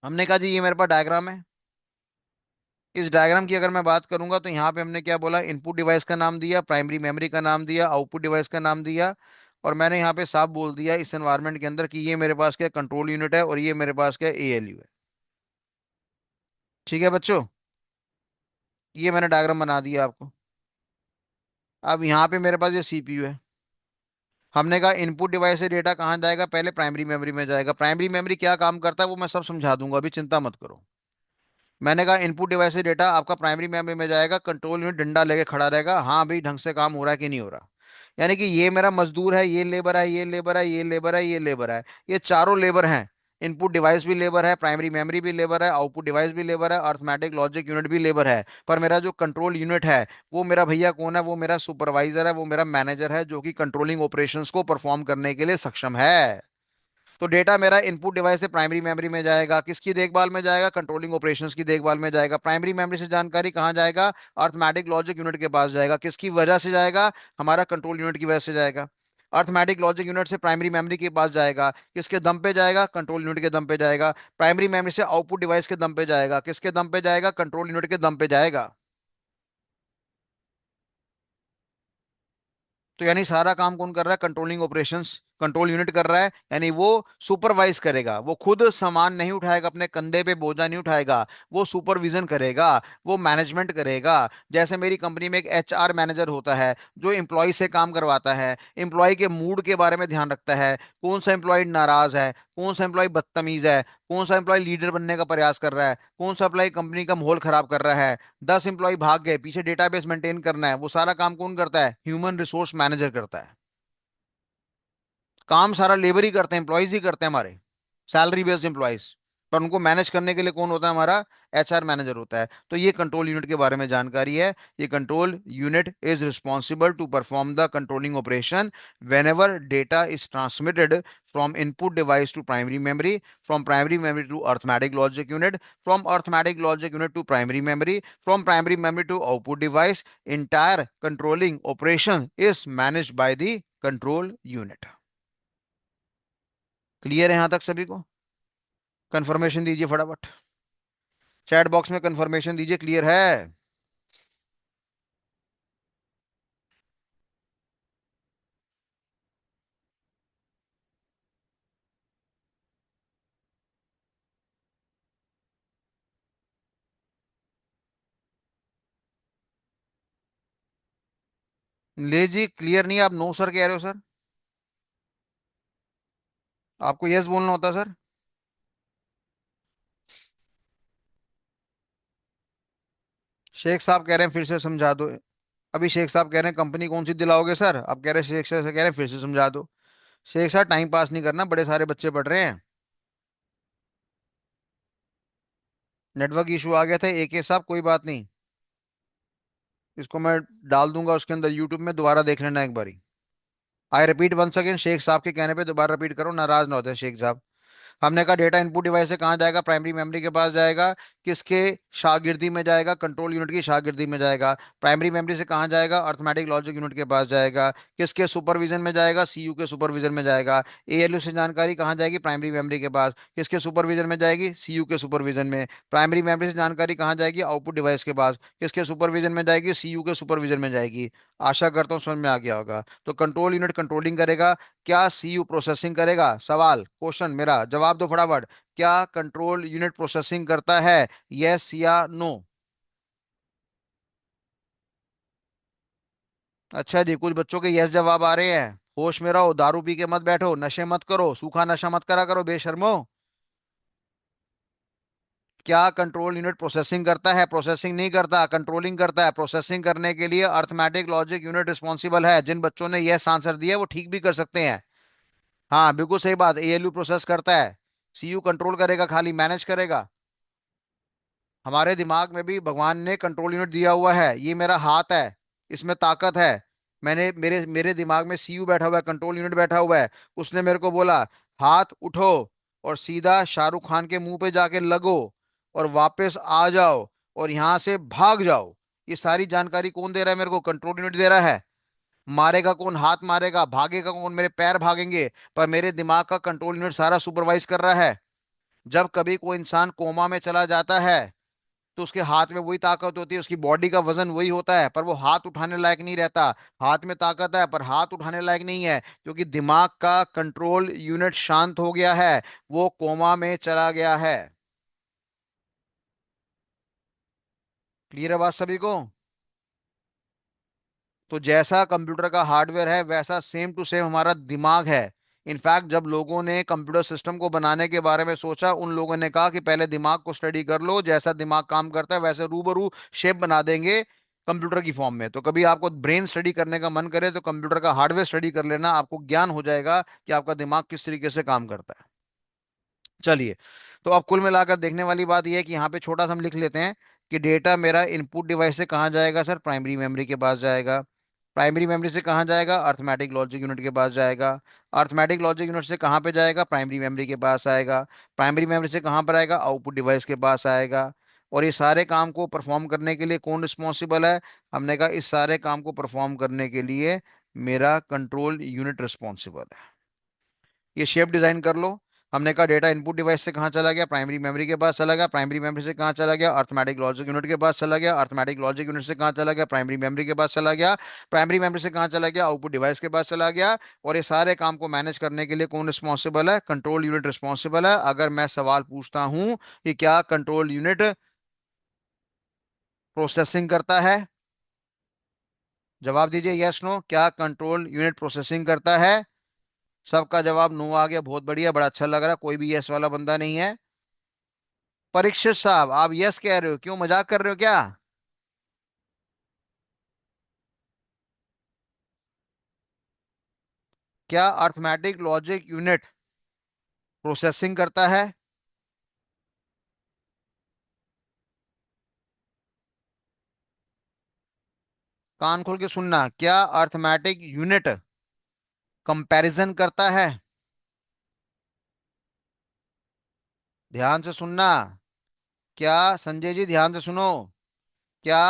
हमने कहा जी ये मेरे पास डायग्राम है। इस डायग्राम की अगर मैं बात करूंगा तो यहाँ पे हमने क्या बोला, इनपुट डिवाइस का नाम दिया, प्राइमरी मेमोरी का नाम दिया, आउटपुट डिवाइस का नाम दिया, और मैंने यहाँ पे साफ बोल दिया इस एनवायरनमेंट के अंदर कि ये मेरे पास क्या कंट्रोल यूनिट है और ये मेरे पास क्या एएलयू है। ठीक है बच्चों, ये मैंने डायग्राम बना दिया आपको। अब यहाँ पे मेरे पास ये सीपीयू है, हमने कहा इनपुट डिवाइस से डेटा कहाँ जाएगा, पहले प्राइमरी मेमोरी में जाएगा। प्राइमरी मेमोरी क्या काम करता है वो मैं सब समझा दूंगा, अभी चिंता मत करो। मैंने कहा इनपुट डिवाइस से डेटा आपका प्राइमरी मेमोरी में जाएगा, कंट्रोल यूनिट डंडा लेके खड़ा रहेगा, हाँ भाई ढंग से काम हो रहा है कि नहीं हो रहा। यानी कि ये मेरा मजदूर है, ये लेबर है, ये लेबर है, ये लेबर है, ये लेबर है, ये चारों लेबर हैं। इनपुट डिवाइस भी लेबर है, प्राइमरी मेमोरी भी लेबर है, आउटपुट डिवाइस भी लेबर है, अर्थमेटिक लॉजिक यूनिट भी लेबर है। पर मेरा जो कंट्रोल यूनिट है वो मेरा भैया कौन है, वो मेरा सुपरवाइजर है, वो मेरा मैनेजर है, जो कि कंट्रोलिंग ऑपरेशंस को परफॉर्म करने के लिए सक्षम है। तो डेटा मेरा इनपुट डिवाइस से प्राइमरी मेमोरी में जाएगा, किसकी देखभाल में जाएगा, कंट्रोलिंग ऑपरेशंस की देखभाल में जाएगा। प्राइमरी मेमोरी से जानकारी कहाँ जाएगा, अर्थमेटिक लॉजिक यूनिट के पास जाएगा, किसकी वजह से जाएगा, हमारा कंट्रोल यूनिट की वजह से जाएगा। अर्थमेटिक लॉजिक यूनिट से प्राइमरी मेमोरी के पास जाएगा, किसके दम पे जाएगा, कंट्रोल यूनिट के दम पे जाएगा। प्राइमरी मेमोरी से आउटपुट डिवाइस के दम पे जाएगा, किसके दम पे जाएगा, कंट्रोल यूनिट के दम पे जाएगा। तो यानी सारा काम कौन कर रहा है, कंट्रोलिंग ऑपरेशंस कंट्रोल यूनिट कर रहा है। यानी वो सुपरवाइज करेगा, वो खुद सामान नहीं उठाएगा, अपने कंधे पे बोझा नहीं उठाएगा, वो सुपरविजन करेगा, वो मैनेजमेंट करेगा। जैसे मेरी कंपनी में एक एचआर मैनेजर होता है जो एम्प्लॉय से काम करवाता है, एम्प्लॉय के मूड के बारे में ध्यान रखता है, कौन सा एम्प्लॉय नाराज है, कौन सा एम्प्लॉय बदतमीज है, कौन सा एम्प्लॉय लीडर बनने का प्रयास कर रहा है, कौन सा एम्प्लॉय कंपनी का माहौल खराब कर रहा है। 10 एम्प्लॉय भाग गए, पीछे डेटाबेस मेंटेन करना है, वो सारा काम कौन करता है, ह्यूमन रिसोर्स मैनेजर करता है। काम सारा लेबर ही करते हैं, एम्प्लॉयज ही करते हैं हमारे, सैलरी बेस्ड एम्प्लॉयज। पर उनको मैनेज करने के लिए कौन होता है, हमारा एचआर मैनेजर होता है। तो ये कंट्रोल यूनिट के बारे में जानकारी है। ये control unit is responsible to perform the controlling operation whenever data is transmitted from input device to primary memory, from primary memory to arithmetic logic unit, from arithmetic logic unit to primary memory, from primary memory to output device. Entire controlling operation is managed by the control unit. Clear है यहां तक सभी को? Confirmation दीजिए फटाफट, chat box में confirmation दीजिए, clear है? ले जी, क्लियर नहीं है, आप नो सर कह रहे हो सर? आपको यस बोलना होता सर। शेख साहब कह रहे हैं फिर से समझा दो। अभी शेख साहब कह रहे हैं कंपनी कौन सी दिलाओगे सर, आप कह रहे हैं शेख साहब से कह रहे हैं फिर से समझा दो। शेख साहब टाइम पास नहीं करना, बड़े सारे बच्चे पढ़ रहे हैं। नेटवर्क इशू आ गया था, AK साहब कोई बात नहीं, इसको मैं डाल दूंगा उसके अंदर यूट्यूब में, दोबारा देख लेना एक बारी। I repeat once again, Sheikh साहब के कहने पे दोबारा रिपीट करो, नाराज ना होते शेख साहब। हमने कहा डेटा इनपुट डिवाइस से कहाँ जाएगा, प्राइमरी मेमोरी के पास जाएगा, किसके शागिर्दी में जाएगा, कंट्रोल यूनिट की शागिर्दी में जाएगा। प्राइमरी मेमोरी से कहाँ जाएगा, अर्थमेटिक लॉजिक यूनिट के पास जाएगा, किसके सुपरविजन में जाएगा, CU के सुपरविजन में जाएगा। ALU से जानकारी कहाँ जाएगी, प्राइमरी मेमोरी के पास, किसके सुपरविजन में जाएगी, CU के सुपरविजन में। प्राइमरी मेमोरी से जानकारी कहाँ जाएगी, आउटपुट डिवाइस के पास, किसके सुपरविजन में जाएगी, CU के सुपरविजन में जाएगी। आशा करता हूँ समझ में आ गया होगा। तो कंट्रोल यूनिट कंट्रोलिंग करेगा, क्या CU प्रोसेसिंग करेगा, सवाल क्वेश्चन मेरा, जवाब दो फटाफट। क्या कंट्रोल यूनिट प्रोसेसिंग करता है, यस या नो? अच्छा जी, कुछ बच्चों के यस जवाब आ रहे हैं। होश में रहो, दारू पी के मत बैठो, नशे मत करो, सूखा नशा मत करा करो बेशर्मो। क्या कंट्रोल यूनिट प्रोसेसिंग करता है, प्रोसेसिंग नहीं करता, कंट्रोलिंग करता है। प्रोसेसिंग करने के लिए अर्थमेटिक लॉजिक यूनिट रिस्पॉन्सिबल है। जिन बच्चों ने यस आंसर दिया वो ठीक भी कर सकते हैं। हाँ बिल्कुल सही बात, ALU प्रोसेस करता है, CU कंट्रोल करेगा, खाली मैनेज करेगा। हमारे दिमाग में भी भगवान ने कंट्रोल यूनिट दिया हुआ है, ये मेरा हाथ है, इसमें ताकत है। मैंने मेरे मेरे दिमाग में CU बैठा हुआ है, कंट्रोल यूनिट बैठा हुआ है। उसने मेरे को बोला हाथ उठो और सीधा शाहरुख खान के मुंह पे जाके लगो और वापस आ जाओ और यहां से भाग जाओ। ये सारी जानकारी कौन दे रहा है मेरे को, कंट्रोल यूनिट दे रहा है। मारेगा कौन, हाथ मारेगा, भागेगा कौन, मेरे पैर भागेंगे, पर मेरे दिमाग का कंट्रोल यूनिट सारा सुपरवाइज कर रहा है। जब कभी कोई इंसान कोमा में चला जाता है तो उसके हाथ में वही ताकत होती है, उसकी बॉडी का वजन वही होता है, पर वो हाथ उठाने लायक नहीं रहता। हाथ में ताकत है पर हाथ उठाने लायक नहीं है, क्योंकि दिमाग का कंट्रोल यूनिट शांत हो गया है, वो कोमा में चला गया है। क्लियर है बात सभी को? तो जैसा कंप्यूटर का हार्डवेयर है वैसा सेम टू सेम हमारा दिमाग है। इनफैक्ट जब लोगों ने कंप्यूटर सिस्टम को बनाने के बारे में सोचा, उन लोगों ने कहा कि पहले दिमाग को स्टडी कर लो, जैसा दिमाग काम करता है वैसे रूबरू शेप बना देंगे कंप्यूटर की फॉर्म में। तो कभी आपको ब्रेन स्टडी करने का मन करे तो कंप्यूटर का हार्डवेयर स्टडी कर लेना, आपको ज्ञान हो जाएगा कि आपका दिमाग किस तरीके से काम करता है। चलिए, तो अब कुल मिलाकर देखने वाली बात यह है कि यहाँ पे छोटा सा हम लिख लेते हैं कि डेटा मेरा इनपुट डिवाइस से कहाँ जाएगा सर, प्राइमरी मेमोरी के पास जाएगा। प्राइमरी मेमोरी से कहाँ जाएगा, अर्थमेटिक लॉजिक यूनिट के पास जाएगा। अर्थमेटिक लॉजिक यूनिट से कहाँ पे जाएगा, प्राइमरी मेमोरी के पास आएगा। प्राइमरी मेमोरी से कहाँ पर आएगा, आउटपुट डिवाइस के पास आएगा। और ये सारे काम को परफॉर्म करने के लिए कौन रिस्पॉन्सिबल है, हमने कहा इस सारे काम को परफॉर्म करने के लिए मेरा कंट्रोल यूनिट रिस्पॉन्सिबल है। ये शेप डिजाइन कर लो। हमने कहा डेटा इनपुट डिवाइस से कहाँ चला गया, प्राइमरी मेमोरी के पास चला गया। प्राइमरी मेमोरी से कहाँ चला गया, अर्थमेटिक लॉजिक यूनिट के पास चला गया। अर्थमेटिक लॉजिक यूनिट से कहाँ चला गया, प्राइमरी मेमोरी के पास चला गया। प्राइमरी मेमोरी से कहाँ चला गया, आउटपुट डिवाइस के पास चला गया। और ये सारे काम को मैनेज करने के लिए कौन रिस्पॉन्सिबल है, कंट्रोल यूनिट रिस्पॉन्सिबल है। अगर मैं सवाल पूछता हूं कि क्या कंट्रोल यूनिट प्रोसेसिंग करता है, जवाब दीजिए यस नो, क्या कंट्रोल यूनिट प्रोसेसिंग करता है। सबका जवाब नो आ गया, बहुत बढ़िया, बड़ा अच्छा लग रहा है, कोई भी यस वाला बंदा नहीं है। परीक्षित साहब आप यस कह रहे हो, क्यों मजाक कर रहे हो क्या। क्या अर्थमेटिक लॉजिक यूनिट प्रोसेसिंग करता है। कान खोल के सुनना, क्या अर्थमेटिक यूनिट कंपैरिजन करता है। ध्यान से सुनना, क्या संजय जी ध्यान से सुनो, क्या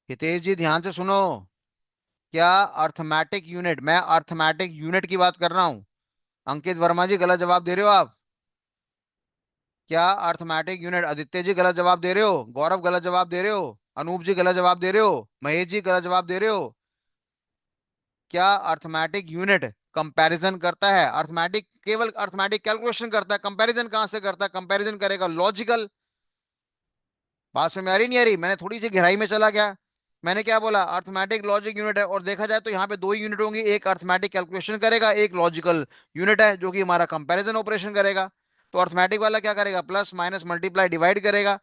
हितेश जी ध्यान से सुनो, क्या अर्थमेटिक यूनिट, मैं अर्थमेटिक यूनिट की बात कर रहा हूं। अंकित वर्मा जी गलत जवाब दे रहे हो आप। क्या अर्थमेटिक यूनिट, आदित्य जी गलत जवाब दे रहे हो, गौरव गलत जवाब दे रहे हो, अनूप जी गलत जवाब दे रहे हो, महेश जी गलत जवाब दे रहे हो। क्या अर्थमेटिक यूनिट कंपैरिजन करता है, अर्थमेटिक केवल अर्थमेटिक कैलकुलेशन करता है, कंपैरिजन कहां से करता है, कंपैरिजन करेगा लॉजिकल। बात समझ में आ रही नहीं आ रही, मैंने थोड़ी सी गहराई में चला गया। मैंने क्या बोला, अर्थमेटिक लॉजिक यूनिट है, और देखा जाए तो यहाँ पे दो ही यूनिट होंगी, एक अर्थमेटिक कैलकुलेशन करेगा, एक लॉजिकल यूनिट है जो कि हमारा कंपैरिजन ऑपरेशन करेगा। तो अर्थमेटिक वाला क्या करेगा, प्लस माइनस मल्टीप्लाई डिवाइड करेगा,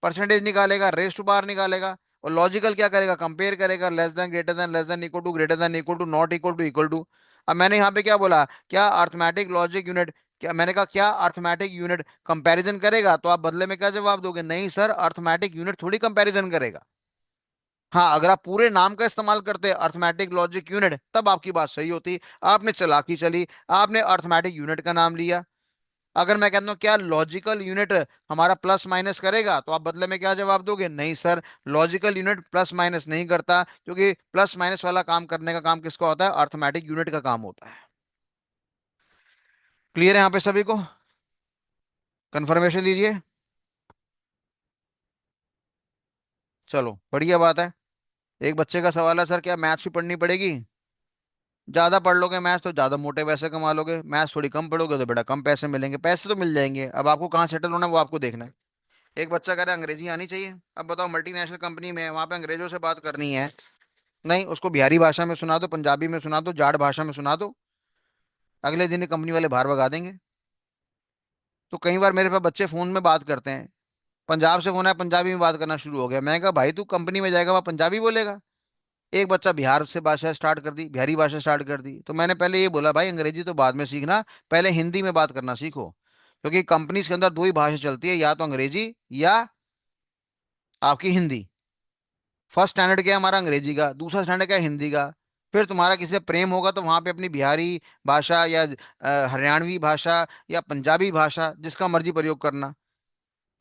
परसेंटेज निकालेगा, रेस टू बार निकालेगा। और लॉजिकल क्या करेगा, कंपेयर करेगा, less than, greater than, less than, equal to, greater than, equal to, not equal to, equal to. अब मैंने यहाँ पे क्या बोला, क्या अर्थमेटिक लॉजिक यूनिट, क्या मैंने कहा क्या अर्थमेटिक यूनिट कंपैरिजन करेगा, तो आप बदले में क्या जवाब दोगे, नहीं सर अर्थमेटिक यूनिट थोड़ी कंपैरिजन करेगा। हाँ, अगर आप पूरे नाम का इस्तेमाल करते अर्थमेटिक लॉजिक यूनिट तब आपकी बात सही होती। आपने चालाकी चली, आपने अर्थमेटिक यूनिट का नाम लिया। अगर मैं कहता हूँ क्या लॉजिकल यूनिट हमारा प्लस माइनस करेगा, तो आप बदले में क्या जवाब दोगे, नहीं sir logical unit plus minus नहीं करता, क्योंकि प्लस माइनस वाला काम करने का काम किसका होता है, अर्थमेटिक यूनिट का काम होता है। क्लियर है यहाँ पे सभी को, कंफर्मेशन दीजिए। चलो बढ़िया बात है। एक बच्चे का सवाल है सर क्या मैथ्स भी पढ़नी पड़ेगी। ज्यादा पढ़ लोगे मैथ्स तो ज्यादा मोटे पैसे कमा लोगे, मैथ्स थोड़ी कम पढ़ोगे तो बेटा कम पैसे मिलेंगे, पैसे तो मिल जाएंगे, अब आपको कहाँ सेटल होना है वो आपको देखना है। एक बच्चा कह रहा है अंग्रेजी आनी चाहिए, अब बताओ मल्टीनेशनल कंपनी में है, वहां पे अंग्रेजों से बात करनी है। नहीं, उसको बिहारी भाषा में सुना दो, पंजाबी में सुना दो, जाट भाषा में सुना दो, अगले दिन ही कंपनी वाले बाहर भगा देंगे। तो कई बार मेरे पास बच्चे फोन में बात करते हैं, पंजाब से फोन है, पंजाबी में बात करना शुरू हो गया, मैं कहा भाई तू कंपनी में जाएगा वहां पंजाबी बोलेगा। एक बच्चा बिहार से भाषा स्टार्ट कर दी, बिहारी भाषा स्टार्ट कर दी, तो मैंने पहले ये बोला भाई अंग्रेजी तो बाद में सीखना, पहले हिंदी में बात करना सीखो, क्योंकि कंपनीज के अंदर दो ही भाषा चलती है, या तो अंग्रेजी या आपकी हिंदी। फर्स्ट स्टैंडर्ड क्या है हमारा, अंग्रेजी का, दूसरा स्टैंडर्ड क्या है, हिंदी का। फिर तुम्हारा किसी से प्रेम होगा तो वहां पे अपनी बिहारी भाषा या हरियाणवी भाषा या पंजाबी भाषा जिसका मर्जी प्रयोग करना,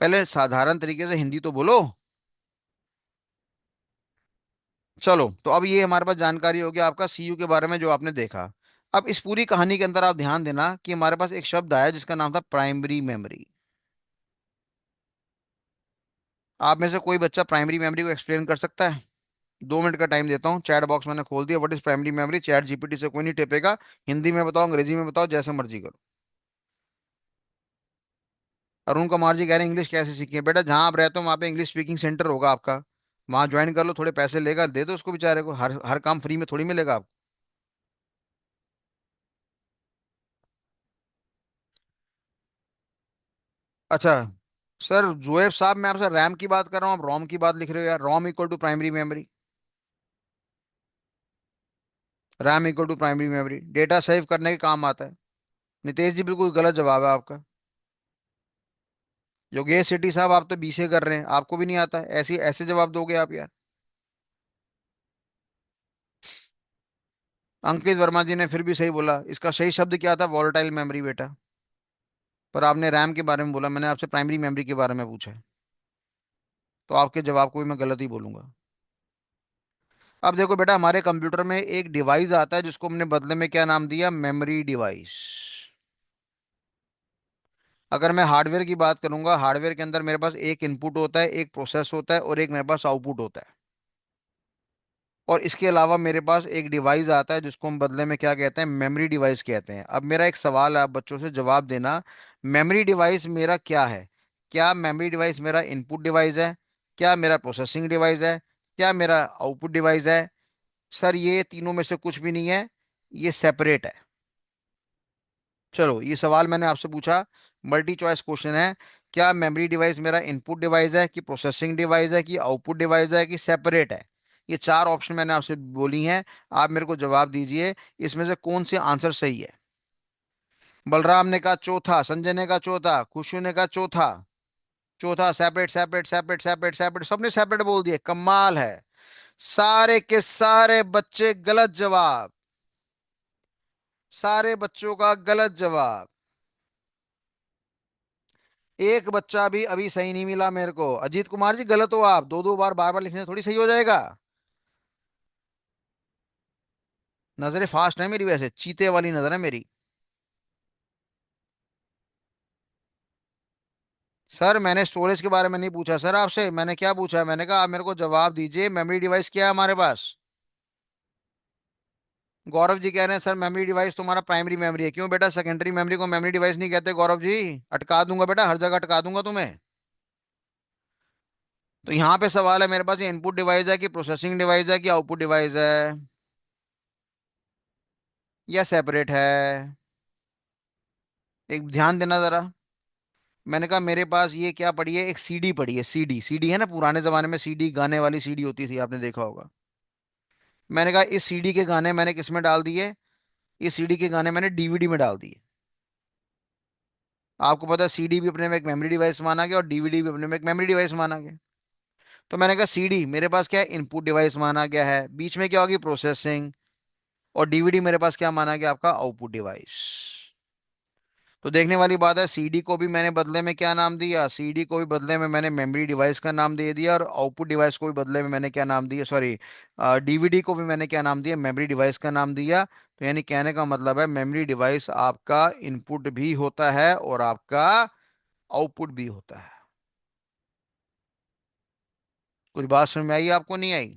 पहले साधारण तरीके से हिंदी तो बोलो। चलो, तो अब ये हमारे पास जानकारी हो गया आपका सीयू के बारे में जो आपने देखा। अब इस पूरी कहानी के अंदर आप ध्यान देना कि हमारे पास एक शब्द आया जिसका नाम था प्राइमरी मेमोरी। आप में से कोई बच्चा प्राइमरी मेमोरी को एक्सप्लेन कर सकता है। 2 मिनट का टाइम देता हूँ, चैट बॉक्स मैंने खोल दिया, what is primary memory, chat GPT से कोई नहीं टेपेगा। हिंदी में बताओ, अंग्रेजी में बताओ, जैसे मर्जी करो। अरुण कुमार जी कह रहे हैं इंग्लिश कैसे सीखें, बेटा जहां आप रहते हो वहां पे इंग्लिश स्पीकिंग सेंटर होगा आपका, वहां ज्वाइन कर लो, थोड़े पैसे लेगा, दे दो उसको बेचारे को, हर हर काम फ्री में थोड़ी मिलेगा आपको। अच्छा सर जोएब साहब, मैं आपसे रैम की बात कर रहा हूँ, आप रोम की बात लिख रहे हो यार। ROM equal to primary memory, RAM equal to primary memory, data save करने के काम आता है। नितेश जी बिल्कुल गलत जवाब है आपका। योगेश शेट्टी साहब, आप तो बीसीए कर रहे हैं, आपको भी नहीं आता, ऐसे ऐसे जवाब दोगे आप यार। अंकित वर्मा जी ने फिर भी सही बोला, इसका सही शब्द क्या था, वॉलेटाइल मेमोरी बेटा। पर आपने रैम के बारे में बोला, मैंने आपसे प्राइमरी मेमोरी के बारे में पूछा है, तो आपके जवाब को भी मैं गलत ही बोलूंगा। अब देखो बेटा, हमारे कंप्यूटर में एक डिवाइस आता है जिसको हमने बदले में क्या नाम दिया, मेमोरी डिवाइस। अगर मैं हार्डवेयर की बात करूंगा, हार्डवेयर के अंदर मेरे पास एक इनपुट होता है, एक प्रोसेस होता है, और एक मेरे पास आउटपुट होता है। और इसके अलावा मेरे पास एक डिवाइस आता है जिसको हम बदले में क्या कहते हैं, मेमोरी डिवाइस कहते हैं। अब मेरा एक सवाल है, आप बच्चों से जवाब देना। मेमोरी डिवाइस मेरा क्या है? क्या मेमोरी डिवाइस मेरा इनपुट डिवाइस है? क्या मेरा प्रोसेसिंग डिवाइस है? क्या मेरा आउटपुट डिवाइस है? सर ये तीनों में से कुछ भी नहीं है, ये सेपरेट है। चलो ये सवाल मैंने आपसे पूछा, मल्टी चॉइस क्वेश्चन है। क्या मेमोरी डिवाइस मेरा इनपुट डिवाइस है, कि प्रोसेसिंग डिवाइस है, कि आउटपुट डिवाइस है, कि सेपरेट है? ये चार ऑप्शन मैंने आपसे बोली हैं, आप मेरे को जवाब दीजिए, इसमें से कौन से आंसर सही है। बलराम ने कहा चौथा, संजय ने कहा चौथा, खुशू ने कहा चौथा। चौथा, separate separate separate separate separate, सबने सेपरेट बोल दिए, कमाल है। सारे के सारे बच्चे गलत जवाब, सारे बच्चों का गलत जवाब। एक बच्चा भी अभी सही नहीं मिला मेरे को। अजीत कुमार जी गलत हो आप, दो दो बार बार लिखने से थोड़ी सही हो जाएगा। नजरें फास्ट है मेरी, वैसे चीते वाली नजर है मेरी। सर मैंने स्टोरेज के बारे में नहीं पूछा सर आपसे, मैंने क्या पूछा, मैंने कहा आप मेरे को जवाब दीजिए, मेमोरी डिवाइस क्या है हमारे पास। गौरव जी कह रहे हैं सर मेमोरी डिवाइस तुम्हारा प्राइमरी मेमोरी है। क्यों बेटा, सेकेंडरी मेमोरी को मेमोरी डिवाइस नहीं कहते गौरव जी? अटका दूंगा बेटा, हर जगह अटका दूंगा तुम्हें। तो यहाँ पे सवाल है मेरे पास, ये इनपुट डिवाइस है, कि प्रोसेसिंग डिवाइस है, कि आउटपुट डिवाइस है, या सेपरेट है? एक ध्यान देना जरा। मैंने कहा मेरे पास ये क्या पड़ी है, एक सीडी पड़ी है, सीडी, सीडी है ना, पुराने जमाने में सीडी, गाने वाली सीडी होती थी, आपने देखा होगा। मैंने कहा इस सीडी के गाने मैंने किस में डाल दिए, इस सीडी के गाने मैंने डीवीडी में डाल दिए। आपको पता है सीडी भी अपने में एक मेमोरी डिवाइस माना गया, और डीवीडी भी अपने में एक मेमोरी डिवाइस माना गया। तो मैंने कहा सीडी मेरे पास क्या है, इनपुट डिवाइस माना गया है, बीच में क्या होगी, प्रोसेसिंग, और डीवीडी मेरे पास क्या माना गया, आपका आउटपुट डिवाइस। तो देखने वाली बात है, सीडी को भी मैंने बदले में क्या नाम दिया, सीडी को भी बदले में मैंने मेमोरी डिवाइस का नाम दे दिया, और आउटपुट डिवाइस को भी बदले में मैंने क्या नाम दिया, सॉरी, डीवीडी को भी मैंने क्या नाम दिया, मेमोरी डिवाइस का नाम दिया। तो यानी कहने का मतलब है, मेमोरी डिवाइस आपका इनपुट भी होता है और आपका आउटपुट भी होता है। कुछ बात समझ में आई आपको, नहीं आई?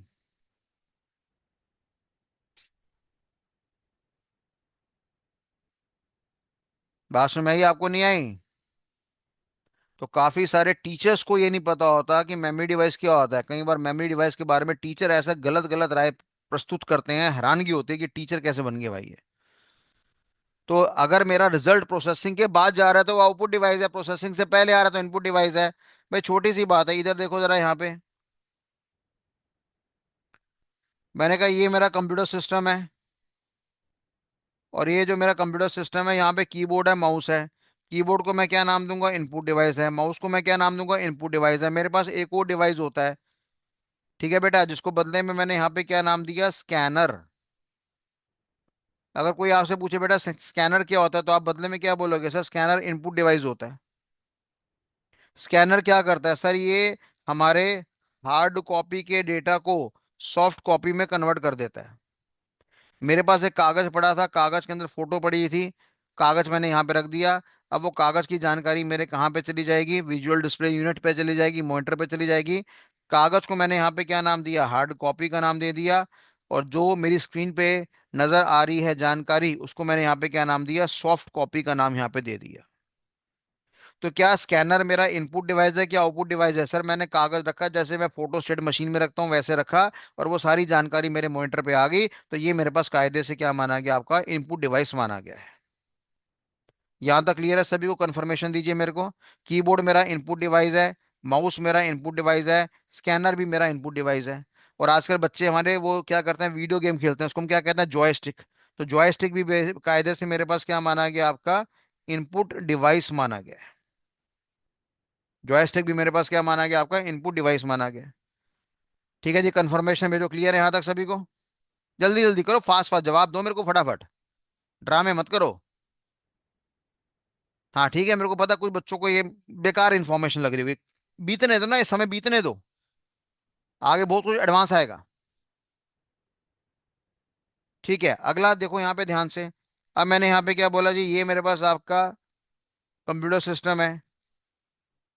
बात समझ में आई आपको, नहीं आई? तो काफी सारे टीचर्स को ये नहीं पता होता कि मेमोरी डिवाइस क्या होता है। कई बार मेमोरी डिवाइस के बारे में टीचर ऐसा गलत गलत राय प्रस्तुत करते हैं, हैरानगी होती है कि टीचर कैसे बन गए भाई ये। तो अगर मेरा रिजल्ट प्रोसेसिंग के बाद जा रहा है तो वो आउटपुट डिवाइस है, प्रोसेसिंग से पहले आ रहा है तो इनपुट डिवाइस है। भाई छोटी सी बात है, इधर देखो जरा यहाँ पे। मैंने कहा ये मेरा कंप्यूटर सिस्टम है, और ये जो मेरा कंप्यूटर सिस्टम है, यहाँ पे कीबोर्ड है, माउस है। कीबोर्ड को मैं क्या नाम दूंगा, इनपुट डिवाइस है। माउस को मैं क्या नाम दूंगा, इनपुट डिवाइस है। मेरे पास एक और डिवाइस होता है, ठीक है बेटा, जिसको बदले में मैंने यहाँ पे क्या नाम दिया, स्कैनर। अगर कोई आपसे पूछे बेटा स्कैनर क्या होता है, तो आप बदले में क्या बोलोगे, सर स्कैनर इनपुट डिवाइस होता है। स्कैनर क्या करता है सर, ये हमारे हार्ड कॉपी के डेटा को सॉफ्ट कॉपी में कन्वर्ट कर देता है। मेरे पास एक कागज पड़ा था, कागज के अंदर फोटो पड़ी थी, कागज मैंने यहाँ पे रख दिया। अब वो कागज की जानकारी मेरे कहाँ पे चली जाएगी, विजुअल डिस्प्ले यूनिट पे चली जाएगी, मॉनिटर पे चली जाएगी। कागज को मैंने यहाँ पे क्या नाम दिया, हार्ड कॉपी का नाम दे दिया। और जो मेरी स्क्रीन पे नजर आ रही है जानकारी, उसको मैंने यहाँ पे क्या नाम दिया, सॉफ्ट कॉपी का नाम यहाँ पे दे दिया। तो क्या स्कैनर मेरा इनपुट डिवाइस है क्या आउटपुट डिवाइस है? सर मैंने कागज रखा, जैसे मैं फोटो स्टेट मशीन में रखता हूँ वैसे रखा, और वो सारी जानकारी मेरे मॉनिटर पे आ गई, तो ये मेरे पास कायदे से क्या माना गया, आपका इनपुट डिवाइस माना गया है। यहां तक क्लियर है? सभी को कंफर्मेशन दीजिए मेरे को। कीबोर्ड मेरा इनपुट डिवाइस है, माउस मेरा इनपुट डिवाइस है, स्कैनर भी मेरा इनपुट डिवाइस है। और आजकल बच्चे हमारे वो क्या करते हैं, वीडियो गेम खेलते हैं, उसको हम क्या कहते हैं, जॉयस्टिक। तो जॉयस्टिक भी कायदे से मेरे पास क्या माना गया, आपका इनपुट डिवाइस माना गया है। जॉयस्टिक भी मेरे पास क्या माना गया, आपका इनपुट डिवाइस माना गया। ठीक है जी, कंफर्मेशन भेजो, क्लियर है यहाँ तक सभी को? जल्दी जल्दी करो, फास्ट फास्ट जवाब दो मेरे को फटाफट, ड्रामे मत करो। हाँ ठीक है, मेरे को पता कुछ बच्चों को ये बेकार इंफॉर्मेशन लग रही हुई। बीतने दो ना, ये समय बीतने दो, आगे बहुत कुछ एडवांस आएगा। ठीक है, अगला देखो यहाँ पे ध्यान से। अब मैंने यहाँ पे क्या बोला जी, ये मेरे पास आपका कंप्यूटर सिस्टम है।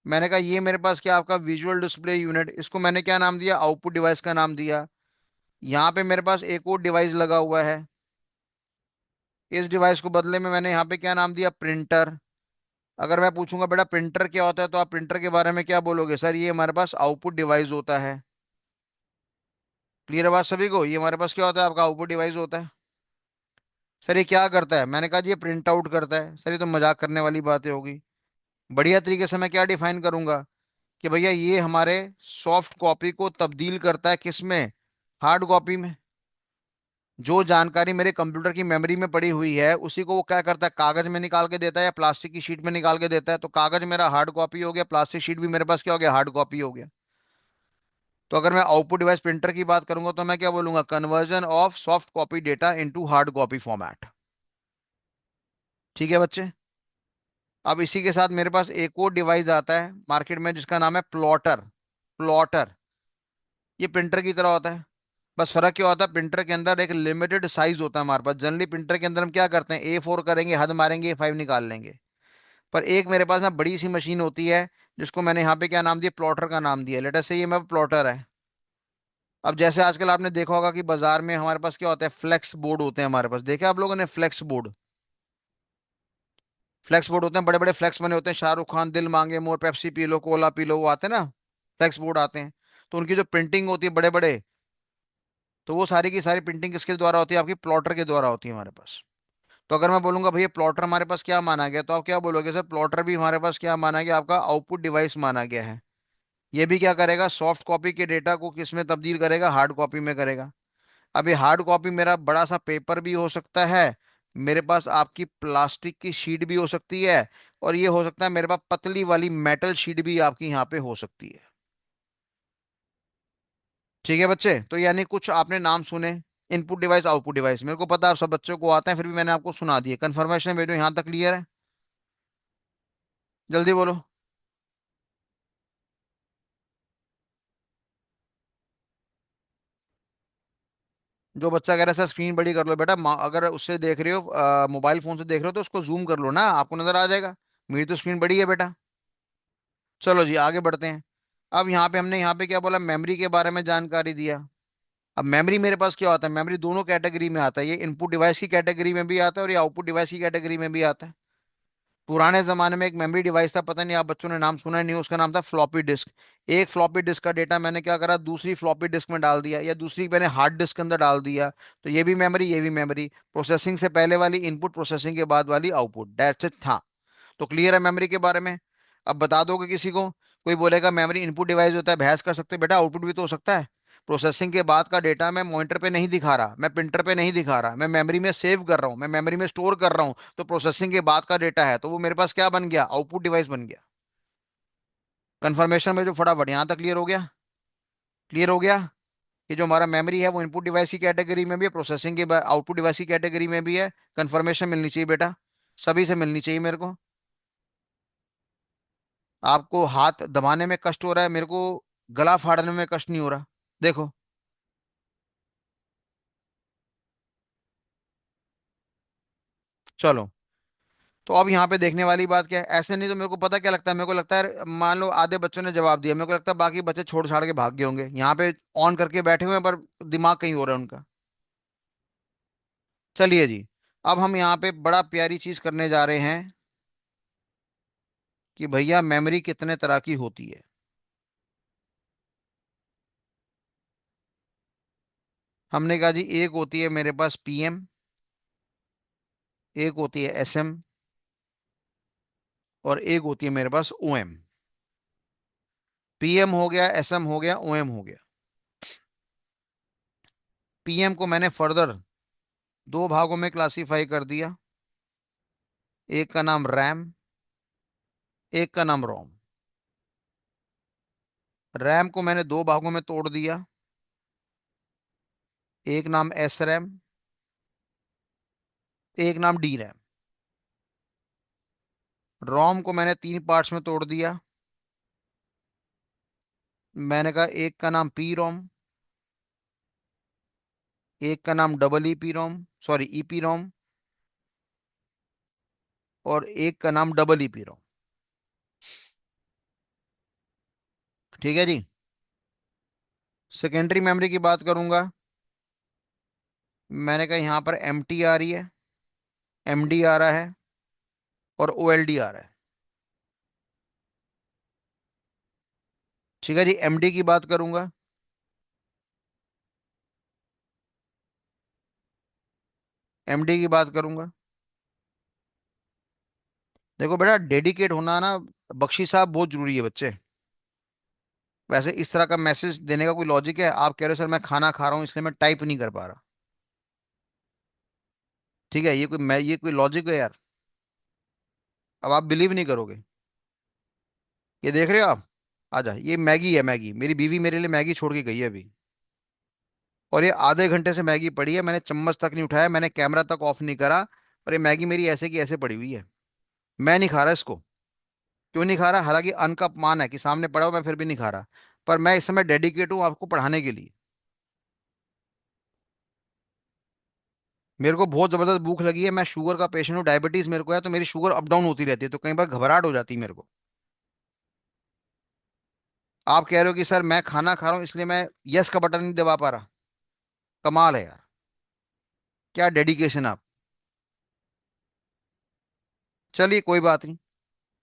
मैंने कहा ये मेरे पास क्या, आपका विजुअल डिस्प्ले यूनिट, इसको मैंने क्या नाम दिया, आउटपुट डिवाइस का नाम दिया। यहाँ पे मेरे पास एक और डिवाइस लगा हुआ है, इस डिवाइस को बदले में मैंने यहाँ पे क्या नाम दिया, प्रिंटर। अगर मैं पूछूंगा बेटा प्रिंटर क्या होता है, तो आप प्रिंटर के बारे में क्या बोलोगे, सर ये हमारे पास आउटपुट डिवाइस होता है। क्लियर है बात सभी को? ये हमारे पास क्या होता है, आपका आउटपुट डिवाइस होता है। सर ये क्या करता है? मैंने कहा जी ये प्रिंट आउट करता है। सर ये तो मजाक करने वाली बातें होगी। बढ़िया तरीके से मैं क्या डिफाइन करूंगा कि भैया ये हमारे सॉफ्ट कॉपी को तब्दील करता है किसमें, हार्ड कॉपी में। जो जानकारी मेरे कंप्यूटर की मेमोरी में पड़ी हुई है उसी को वो क्या करता है, कागज में निकाल के देता है या प्लास्टिक की शीट में निकाल के देता है। तो कागज मेरा हार्ड कॉपी हो गया, प्लास्टिक शीट भी मेरे पास क्या हो गया, हार्ड कॉपी हो गया। तो अगर मैं आउटपुट डिवाइस प्रिंटर की बात करूंगा तो मैं क्या बोलूंगा, conversion of soft copy data into hard copy format. ठीक है बच्चे? अब इसी के साथ मेरे पास एक और डिवाइस आता है मार्केट में जिसका नाम है प्लॉटर। प्लॉटर ये प्रिंटर की तरह होता है, बस फर्क क्या होता है, प्रिंटर के अंदर एक लिमिटेड साइज होता है हमारे पास। जनरली प्रिंटर के अंदर हम क्या करते हैं, A4 करेंगे, हद मारेंगे, A5 निकाल लेंगे। पर एक मेरे पास ना बड़ी सी मशीन होती है, जिसको मैंने यहाँ पे क्या नाम दिया, प्लॉटर का नाम दिया। लेटर से ये मैं प्लॉटर है। अब जैसे आजकल आपने देखा होगा कि बाजार में हमारे पास क्या होता है, फ्लेक्स बोर्ड होते हैं हमारे पास, देखे आप लोगों ने फ्लेक्स बोर्ड? फ्लेक्स बोर्ड होते हैं, बड़े बड़े फ्लेक्स बने होते हैं, शाहरुख खान, दिल मांगे मोर, Pepsi P low, Cola P low, वो आते हैं ना, फ्लेक्स बोर्ड आते हैं। तो उनकी जो प्रिंटिंग होती है बड़े बड़े, तो वो सारी की सारी प्रिंटिंग किसके द्वारा होती है, आपकी प्लॉटर के द्वारा होती है हमारे पास। तो अगर मैं बोलूंगा भैया प्लॉटर हमारे पास क्या माना गया, तो आप क्या बोलोगे, सर प्लॉटर भी हमारे पास क्या माना गया, आपका आउटपुट डिवाइस माना गया है। ये भी क्या करेगा, सॉफ्ट कॉपी के डेटा को किस में तब्दील करेगा, हार्ड कॉपी में करेगा। अब ये हार्ड कॉपी मेरा बड़ा सा पेपर भी हो सकता है, मेरे पास आपकी प्लास्टिक की शीट भी हो सकती है, और ये हो सकता है मेरे पास पतली वाली मेटल शीट भी आपकी यहाँ पे हो सकती है। ठीक है बच्चे? तो यानी कुछ आपने नाम सुने, इनपुट डिवाइस आउटपुट डिवाइस, मेरे को पता है आप सब बच्चों को आते हैं, फिर भी मैंने आपको सुना दिए। कंफर्मेशन भेजो, यहाँ तक क्लियर है? जल्दी बोलो। जो बच्चा कह रहा है सर स्क्रीन बड़ी कर लो, बेटा अगर उससे देख रहे हो, मोबाइल फोन से देख रहे हो, तो उसको जूम कर लो ना, आपको नजर आ जाएगा। मेरी तो स्क्रीन बड़ी है बेटा। चलो जी आगे बढ़ते हैं। अब यहाँ पे हमने यहाँ पे क्या बोला, मेमोरी के बारे में जानकारी दिया। अब मेमोरी मेरे पास क्या होता है, मेमोरी दोनों कैटेगरी में आता है, ये इनपुट डिवाइस की कैटेगरी में भी आता है और ये आउटपुट डिवाइस की कैटेगरी में भी आता है। पुराने जमाने में एक मेमोरी डिवाइस था, पता नहीं आप बच्चों ने नाम सुना है नहीं, उसका नाम था फ्लॉपी डिस्क। एक फ्लॉपी डिस्क का डेटा मैंने क्या करा, दूसरी फ्लॉपी डिस्क में डाल दिया, या दूसरी मैंने हार्ड डिस्क के अंदर डाल दिया। तो ये भी मेमोरी, ये भी मेमोरी। प्रोसेसिंग से पहले वाली इनपुट, प्रोसेसिंग के बाद वाली आउटपुट, दैट्स इट था। तो क्लियर है मेमोरी के बारे में? अब बता दोगे किसी को? कोई बोलेगा मेमोरी इनपुट डिवाइस होता है, बहस कर सकते हो, बेटा आउटपुट भी तो हो सकता है। प्रोसेसिंग के बाद का डेटा मैं मॉनिटर पे नहीं दिखा रहा, मैं प्रिंटर पे नहीं दिखा रहा, मैं मेमोरी में सेव कर रहा हूँ, मैं मेमोरी में स्टोर कर रहा हूँ। तो प्रोसेसिंग के बाद का डेटा है, तो वो मेरे पास क्या बन गया, आउटपुट डिवाइस बन गया। कंफर्मेशन में जो फटाफट यहाँ तक क्लियर हो गया? क्लियर हो गया कि जो हमारा मेमोरी है वो इनपुट डिवाइस की कैटेगरी में भी है, प्रोसेसिंग के आउटपुट डिवाइस की कैटेगरी में भी है। कंफर्मेशन मिलनी चाहिए बेटा, सभी से मिलनी चाहिए मेरे को। आपको हाथ दबाने में कष्ट हो रहा है, मेरे को गला फाड़ने में कष्ट नहीं हो रहा। देखो, चलो। तो अब यहाँ पे देखने वाली बात क्या है, ऐसे नहीं तो मेरे को पता क्या लगता है, मेरे को लगता है मान लो आधे बच्चों ने जवाब दिया, मेरे को लगता है बाकी बच्चे छोड़ छाड़ के भाग गए होंगे, यहाँ पे ऑन करके बैठे हुए हैं पर दिमाग कहीं हो रहा है उनका। चलिए जी, अब हम यहाँ पे बड़ा प्यारी चीज करने जा रहे हैं। कि भैया मेमोरी कितने तरह की होती है। हमने कहा जी एक होती है मेरे पास पीएम, एक होती है एसएम, और एक होती है मेरे पास ओएम। पीएम हो गया, एसएम हो गया, ओएम हो गया। पीएम को मैंने फर्दर दो भागों में क्लासिफाई कर दिया। एक का नाम रैम, एक का नाम रोम। रैम को मैंने दो भागों में तोड़ दिया। एक नाम एस रैम, एक नाम डी रैम। रोम को मैंने तीन पार्ट्स में तोड़ दिया। मैंने कहा एक का नाम पी रोम, एक का नाम डबल ईपी रोम, सॉरी ईपी रोम, और एक का नाम डबल ईपी रोम। ठीक है जी। सेकेंडरी मेमोरी की बात करूंगा। मैंने कहा यहां पर एम टी आ रही है, एम डी आ रहा है, और ओ एल डी आ रहा है। ठीक है जी। एम डी की बात करूंगा। एम डी की बात करूंगा। देखो बेटा, डेडिकेट होना ना बख्शी साहब बहुत जरूरी है बच्चे। वैसे इस तरह का मैसेज देने का कोई लॉजिक है? आप कह रहे हो सर मैं खाना खा रहा हूँ इसलिए मैं टाइप नहीं कर पा रहा। ठीक है, ये कोई लॉजिक है यार? अब आप बिलीव नहीं करोगे। ये देख रहे हो आप? आजा, ये मैगी है, मैगी। मेरी बीवी मेरे लिए मैगी छोड़ के गई है अभी। और ये आधे घंटे से मैगी पड़ी है, मैंने चम्मच तक नहीं उठाया, मैंने कैमरा तक ऑफ नहीं करा। और ये मैगी मेरी ऐसे की ऐसे पड़ी हुई है। मैं नहीं खा रहा इसको। क्यों नहीं खा रहा? हालांकि अन्न का अपमान है कि सामने पड़ा हो, मैं फिर भी नहीं खा रहा। पर मैं इस समय डेडिकेट हूँ आपको पढ़ाने के लिए। मेरे को बहुत जबरदस्त भूख लगी है, मैं शुगर का पेशेंट हूँ, डायबिटीज मेरे को है, तो मेरी शुगर अप डाउन होती रहती है, तो कई बार घबराहट हो जाती है मेरे को। आप कह रहे हो कि सर मैं खाना खा रहा हूँ इसलिए मैं यस का बटन नहीं दबा पा रहा। कमाल है यार। क्या डेडिकेशन आप। चलिए कोई बात नहीं।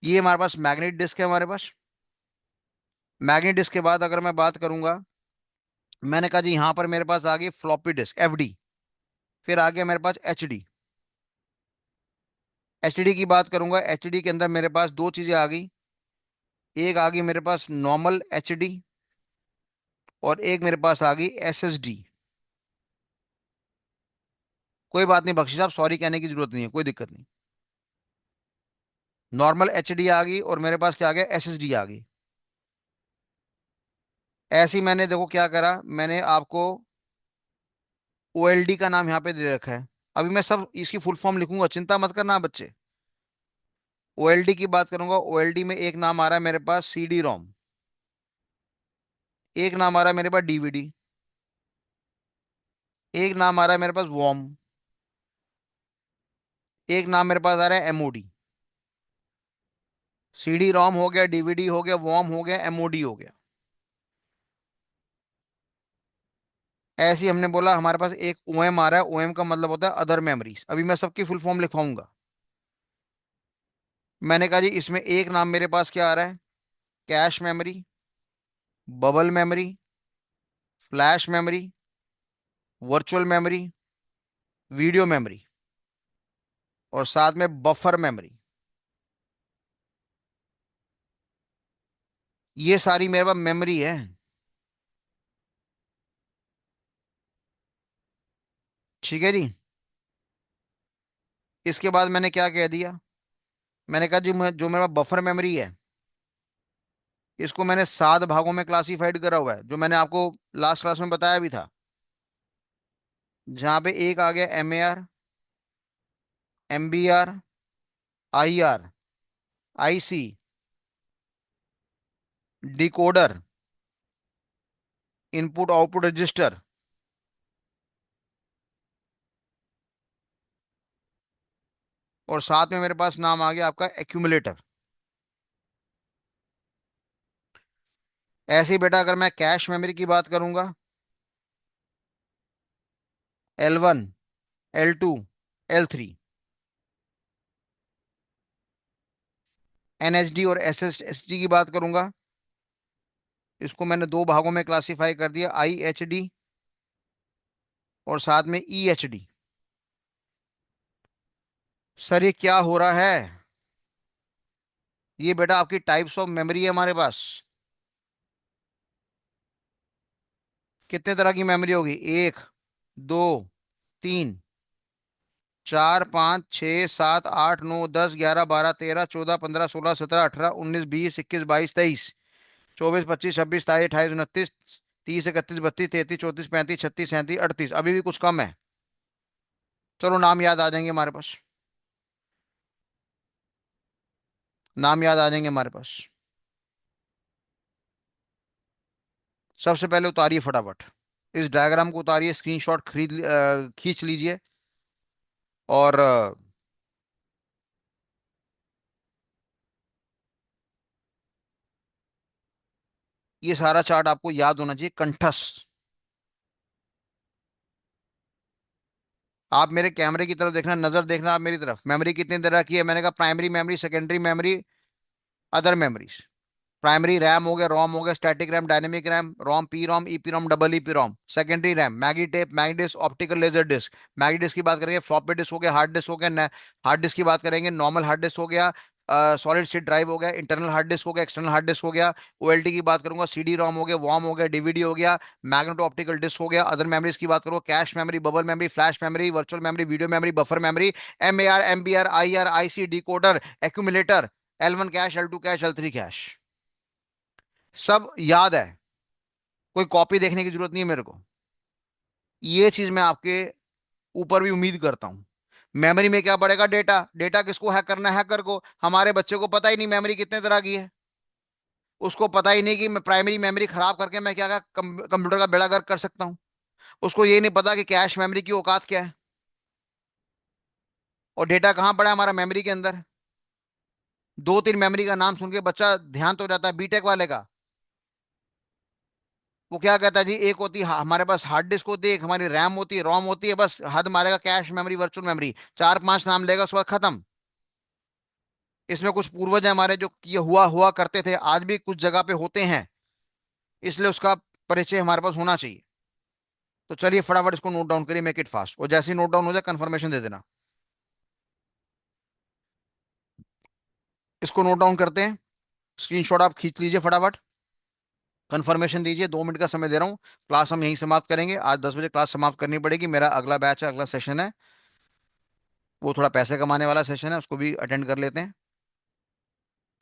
ये हमारे पास मैग्नेट डिस्क है हमारे पास। मैग्नेट डिस्क के बाद अगर मैं बात करूंगा, मैंने कहा जी यहाँ पर मेरे पास आ गई फ्लॉपी डिस्क एफडी। फिर आ गया मेरे पास एचडी। एचडी की बात करूंगा, एचडी के अंदर मेरे पास दो चीजें आ गई। एक आ गई मेरे पास नॉर्मल एचडी, और एक मेरे पास आ गई एसएसडी। कोई बात नहीं बख्शी साहब, सॉरी कहने की जरूरत नहीं है, कोई दिक्कत नहीं। नॉर्मल एचडी आ गई और मेरे पास क्या आ गया, एसएसडी आ गई। ऐसे ही मैंने देखो क्या करा, मैंने आपको ओएलडी का नाम यहाँ पे दे रखा है। अभी मैं सब इसकी फुल फॉर्म लिखूंगा, चिंता मत करना बच्चे। ओएलडी की बात करूंगा, ओएलडी में एक नाम आ रहा है मेरे पास सीडी रोम, एक नाम आ रहा है मेरे पास डीवीडी, एक नाम आ रहा है मेरे पास वॉम, एक नाम मेरे पास आ रहा है एमओडी। सीडी रोम हो गया, डीवीडी हो गया, वॉम हो गया, एमओडी हो गया। ऐसे ही हमने बोला हमारे पास एक ओएम आ रहा है, ओएम का मतलब होता है अदर मेमोरीज। अभी मैं सबकी फुल फॉर्म लिखवाऊंगा। मैंने कहा जी इसमें एक नाम मेरे पास क्या आ रहा है, cash memory, bubble memory, flash memory, virtual memory, video memory, और साथ में बफर मेमोरी। ये सारी मेरे पास मेमोरी है। ठीक है जी। इसके बाद मैंने क्या कह दिया, मैंने कहा जी जो मेरा बफर मेमोरी है, इसको मैंने 7 भागों में क्लासिफाइड करा हुआ है, जो मैंने आपको लास्ट क्लास में बताया भी था। जहाँ पे एक आ गया M A R, M B R, I R, I C, decoder, input output register, और साथ में मेरे पास नाम आ गया आपका एक्यूमुलेटर। ऐसे ही बेटा अगर मैं कैश मेमोरी की बात करूंगा, L1, L2, L3। एनएचडी और एसएसडी की बात करूंगा। इसको मैंने दो भागों में क्लासिफाई कर दिया, आईएचडी और साथ में ईएचडी। सर ये क्या हो रहा है? ये बेटा आपकी टाइप्स ऑफ मेमोरी है हमारे पास। कितने तरह की मेमोरी होगी? एक, दो, तीन, चार, पाँच, छः, सात, आठ, नौ, 10, 11, 12, 13, 14, 15, 16, 17, 18, 19, 20, 21, 22, 23, 24, 25, 26, 27, 28, 29, 30, 31, 32, 33, 34, 35, 36, 37, 38। अभी भी कुछ कम है। चलो नाम याद आ जाएंगे हमारे पास। नाम याद आ जाएंगे हमारे पास। सबसे पहले उतारिए फटाफट, इस डायग्राम को उतारिए, स्क्रीनशॉट खींच लीजिए। और ये सारा चार्ट आपको याद होना चाहिए कंठस्थ। आप मेरे कैमरे की तरफ देखना, नजर देखना आप मेरी तरफ। मेमोरी कितनी तरह की है? मैंने कहा primary memory, secondary memory, other memories. Primary RAM हो गया, रोम हो गया, static RAM, dynamic RAM, ROM P ROM, EP ROM, double EP ROM. Secondary RAM maggie tape, maggie disk, optical laser disk. Maggie disk की बात करेंगे, floppy disk हो गया, hard disk हो गया। हार्ड डिस्क की बात करेंगे, नॉर्मल हार्ड डिस्क हो गया, सॉलिड स्टेट ड्राइव हो गया, इंटरनल हार्ड डिस्क हो गया, एक्सटर्नल हार्ड डिस्क हो गया। ओएलटी की बात करूंगा, सीडी रोम हो गया, वॉम हो गया, डीवीडी हो गया, मैग्नेटो ऑप्टिकल डिस्क हो गया। अदर मेमोरीज की बात करूंगा, cache memory, bubble memory, flash memory, virtual memory, video memory, buffer memory, M A R, M B R, I R, I C, decoder, accumulator, L1 cache, L2 cache, L3 cache. सब याद है, कोई copy देखने की जरूरत नहीं है मेरे को। ये चीज मैं आपके ऊपर भी उम्मीद करता हूं। मेमोरी में क्या पड़ेगा? डेटा। डेटा किसको हैक करना है? हैकर को। हमारे बच्चे को पता ही नहीं मेमोरी कितने तरह की है। उसको पता ही नहीं कि मैं प्राइमरी मेमोरी खराब करके मैं क्या क्या कंप्यूटर का बेड़ा गर्क कर सकता हूँ। उसको ये नहीं पता कि कैश मेमोरी की औकात क्या है। और डेटा कहाँ पड़ा है हमारा? मेमोरी के अंदर। दो तीन मेमोरी का नाम सुन के बच्चा ध्यान तो जाता है बीटेक वाले का। वो क्या कहता है जी, एक होती है हमारे पास हार्ड डिस्क होती है, एक हमारी रैम होती है, रोम होती है, बस हद मारेगा कैश मेमोरी, वर्चुअल मेमोरी, चार पांच नाम लेगा उसके बाद खत्म। इसमें कुछ पूर्वज हैं हमारे जो ये हुआ हुआ करते थे, आज भी कुछ जगह पे होते हैं, इसलिए उसका परिचय हमारे पास होना चाहिए। तो चलिए फटाफट इसको नोट डाउन करिए, मेक इट फास्ट, और जैसे ही नोट डाउन हो जाए कंफर्मेशन दे देना। इसको नोट डाउन करते हैं, स्क्रीनशॉट आप खींच लीजिए फटाफट। कंफर्मेशन दीजिए, 2 मिनट का समय दे रहा हूँ। क्लास हम यहीं समाप्त करेंगे, आज 10 बजे क्लास समाप्त करनी पड़ेगी। मेरा अगला बैच है, अगला सेशन है, वो थोड़ा पैसे कमाने वाला सेशन है, उसको भी अटेंड कर लेते हैं।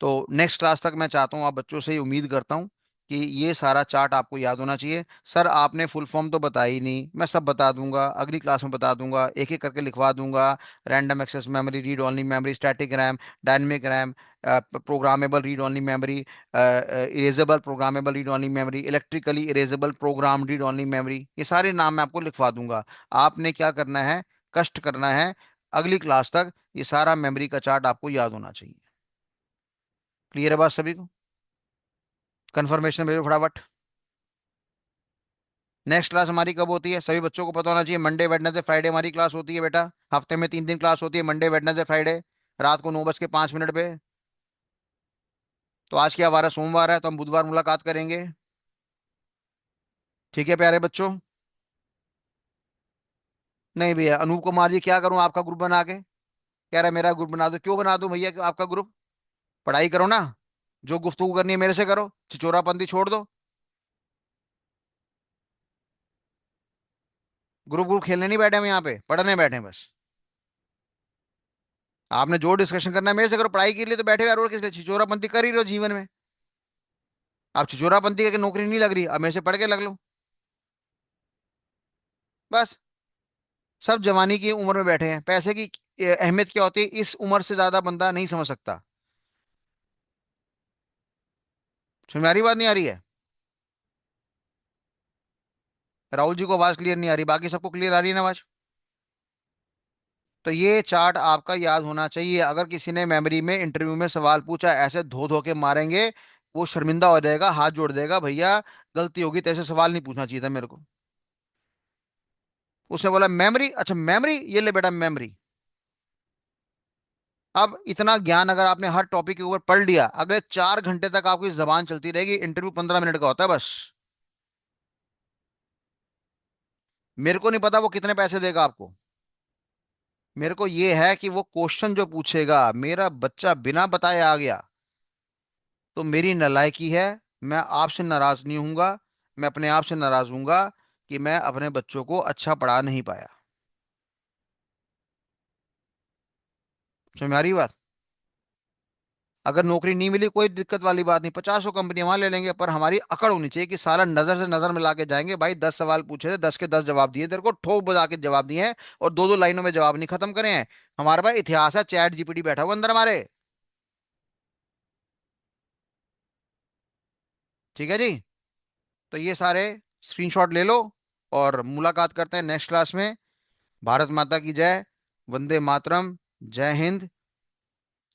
तो नेक्स्ट क्लास तक मैं चाहता हूँ, आप बच्चों से ही उम्मीद करता हूँ कि ये सारा चार्ट आपको याद होना चाहिए। सर आपने फुल फॉर्म तो बताया ही नहीं, मैं सब बता दूंगा, अगली क्लास में बता दूंगा, एक एक करके लिखवा दूंगा। Random access memory, read only memory, static RAM, dynamic RAM, programmable read only memory, erasable programmable read only memory, electrically erasable program read only memory, ये सारे नाम मैं आपको लिखवा दूंगा। आपने क्या करना है? कष्ट करना है, अगली क्लास तक ये सारा मेमोरी का चार्ट आपको याद होना चाहिए। क्लियर है बात सभी को? कंफर्मेशन भेजो फटाफट। नेक्स्ट क्लास हमारी कब होती है सभी बच्चों को पता होना चाहिए। मंडे वेडनेसडे फ्राइडे हमारी क्लास होती है बेटा। हफ्ते में 3 दिन क्लास होती है, मंडे वेडनेसडे फ्राइडे, रात को 9:05 पे। तो आज क्या वार है? सोमवार है, तो हम बुधवार मुलाकात करेंगे। ठीक है प्यारे बच्चों? नहीं भैया, अनूप कुमार जी क्या करूं आपका ग्रुप बना के? कह रहा है मेरा ग्रुप बना दो। क्यों बना दूं भैया आपका ग्रुप? पढ़ाई करो ना, जो गुफ्तगू करनी है मेरे से करो, छिचोरापंती छोड़ दो। ग्रुप ग्रुप खेलने नहीं बैठे हम यहाँ पे, पढ़ने बैठे हैं बस। आपने जो डिस्कशन करना है मेरे से करो, पढ़ाई के लिए तो बैठे हो यार, और किस लिए छिचोरापंती कर ही रहे हो जीवन में। आप छिछोरापंती करके नौकरी नहीं लग रही, अब मेरे से पढ़ के लग लो बस। सब जवानी की उम्र में बैठे हैं, पैसे की अहमियत क्या होती है इस उम्र से ज्यादा बंदा नहीं समझ सकता। समझ में आ रही बात? नहीं आ रही है? राहुल जी को आवाज क्लियर नहीं आ रही, बाकी सबको क्लियर आ रही है ना आवाज? तो ये चार्ट आपका याद होना चाहिए। अगर किसी ने मेमोरी में इंटरव्यू में सवाल पूछा, ऐसे धो धो के मारेंगे, वो शर्मिंदा हो जाएगा, हाथ जोड़ देगा, भैया गलती होगी, तैसे सवाल नहीं पूछना चाहिए था मेरे को। उसने बोला मेमोरी, अच्छा मेमोरी, ये ले बेटा मेमोरी। अब इतना ज्ञान अगर आपने हर टॉपिक के ऊपर पढ़ लिया, अगले 4 घंटे तक आपकी जबान चलती रहेगी। इंटरव्यू 15 मिनट का होता है बस। मेरे को नहीं पता वो कितने पैसे देगा आपको। मेरे को ये है कि वो क्वेश्चन जो पूछेगा, मेरा बच्चा बिना बताए आ गया तो मेरी नालायकी है। मैं आपसे नाराज नहीं हूंगा। मैं अपने आप से नाराज हूंगा कि मैं अपने बच्चों को अच्छा पढ़ा नहीं पाया। समझ में आ रही बात? अगर नौकरी नहीं मिली कोई दिक्कत वाली बात नहीं, 50 कंपनियां वहां ले लेंगे, पर हमारी अकड़ होनी चाहिए कि साला नजर से नजर मिला के जाएंगे। भाई 10 सवाल पूछे थे, 10 के 10 जवाब दिए तेरे को, ठोक बजा के जवाब दिए हैं, और दो दो लाइनों में जवाब नहीं खत्म करे हैं। हमारे पास इतिहास है, चैट जीपीटी बैठा हुआ अंदर हमारे। ठीक है जी। तो ये सारे स्क्रीनशॉट ले लो, और मुलाकात करते हैं नेक्स्ट क्लास में। भारत माता की जय। वंदे मातरम। जय हिंद।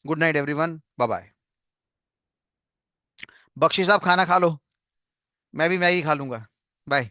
Good night everyone, bye bye. Bakshi साहब खाना खा लो। मैं भी मैगी खा लूंगा। बाय।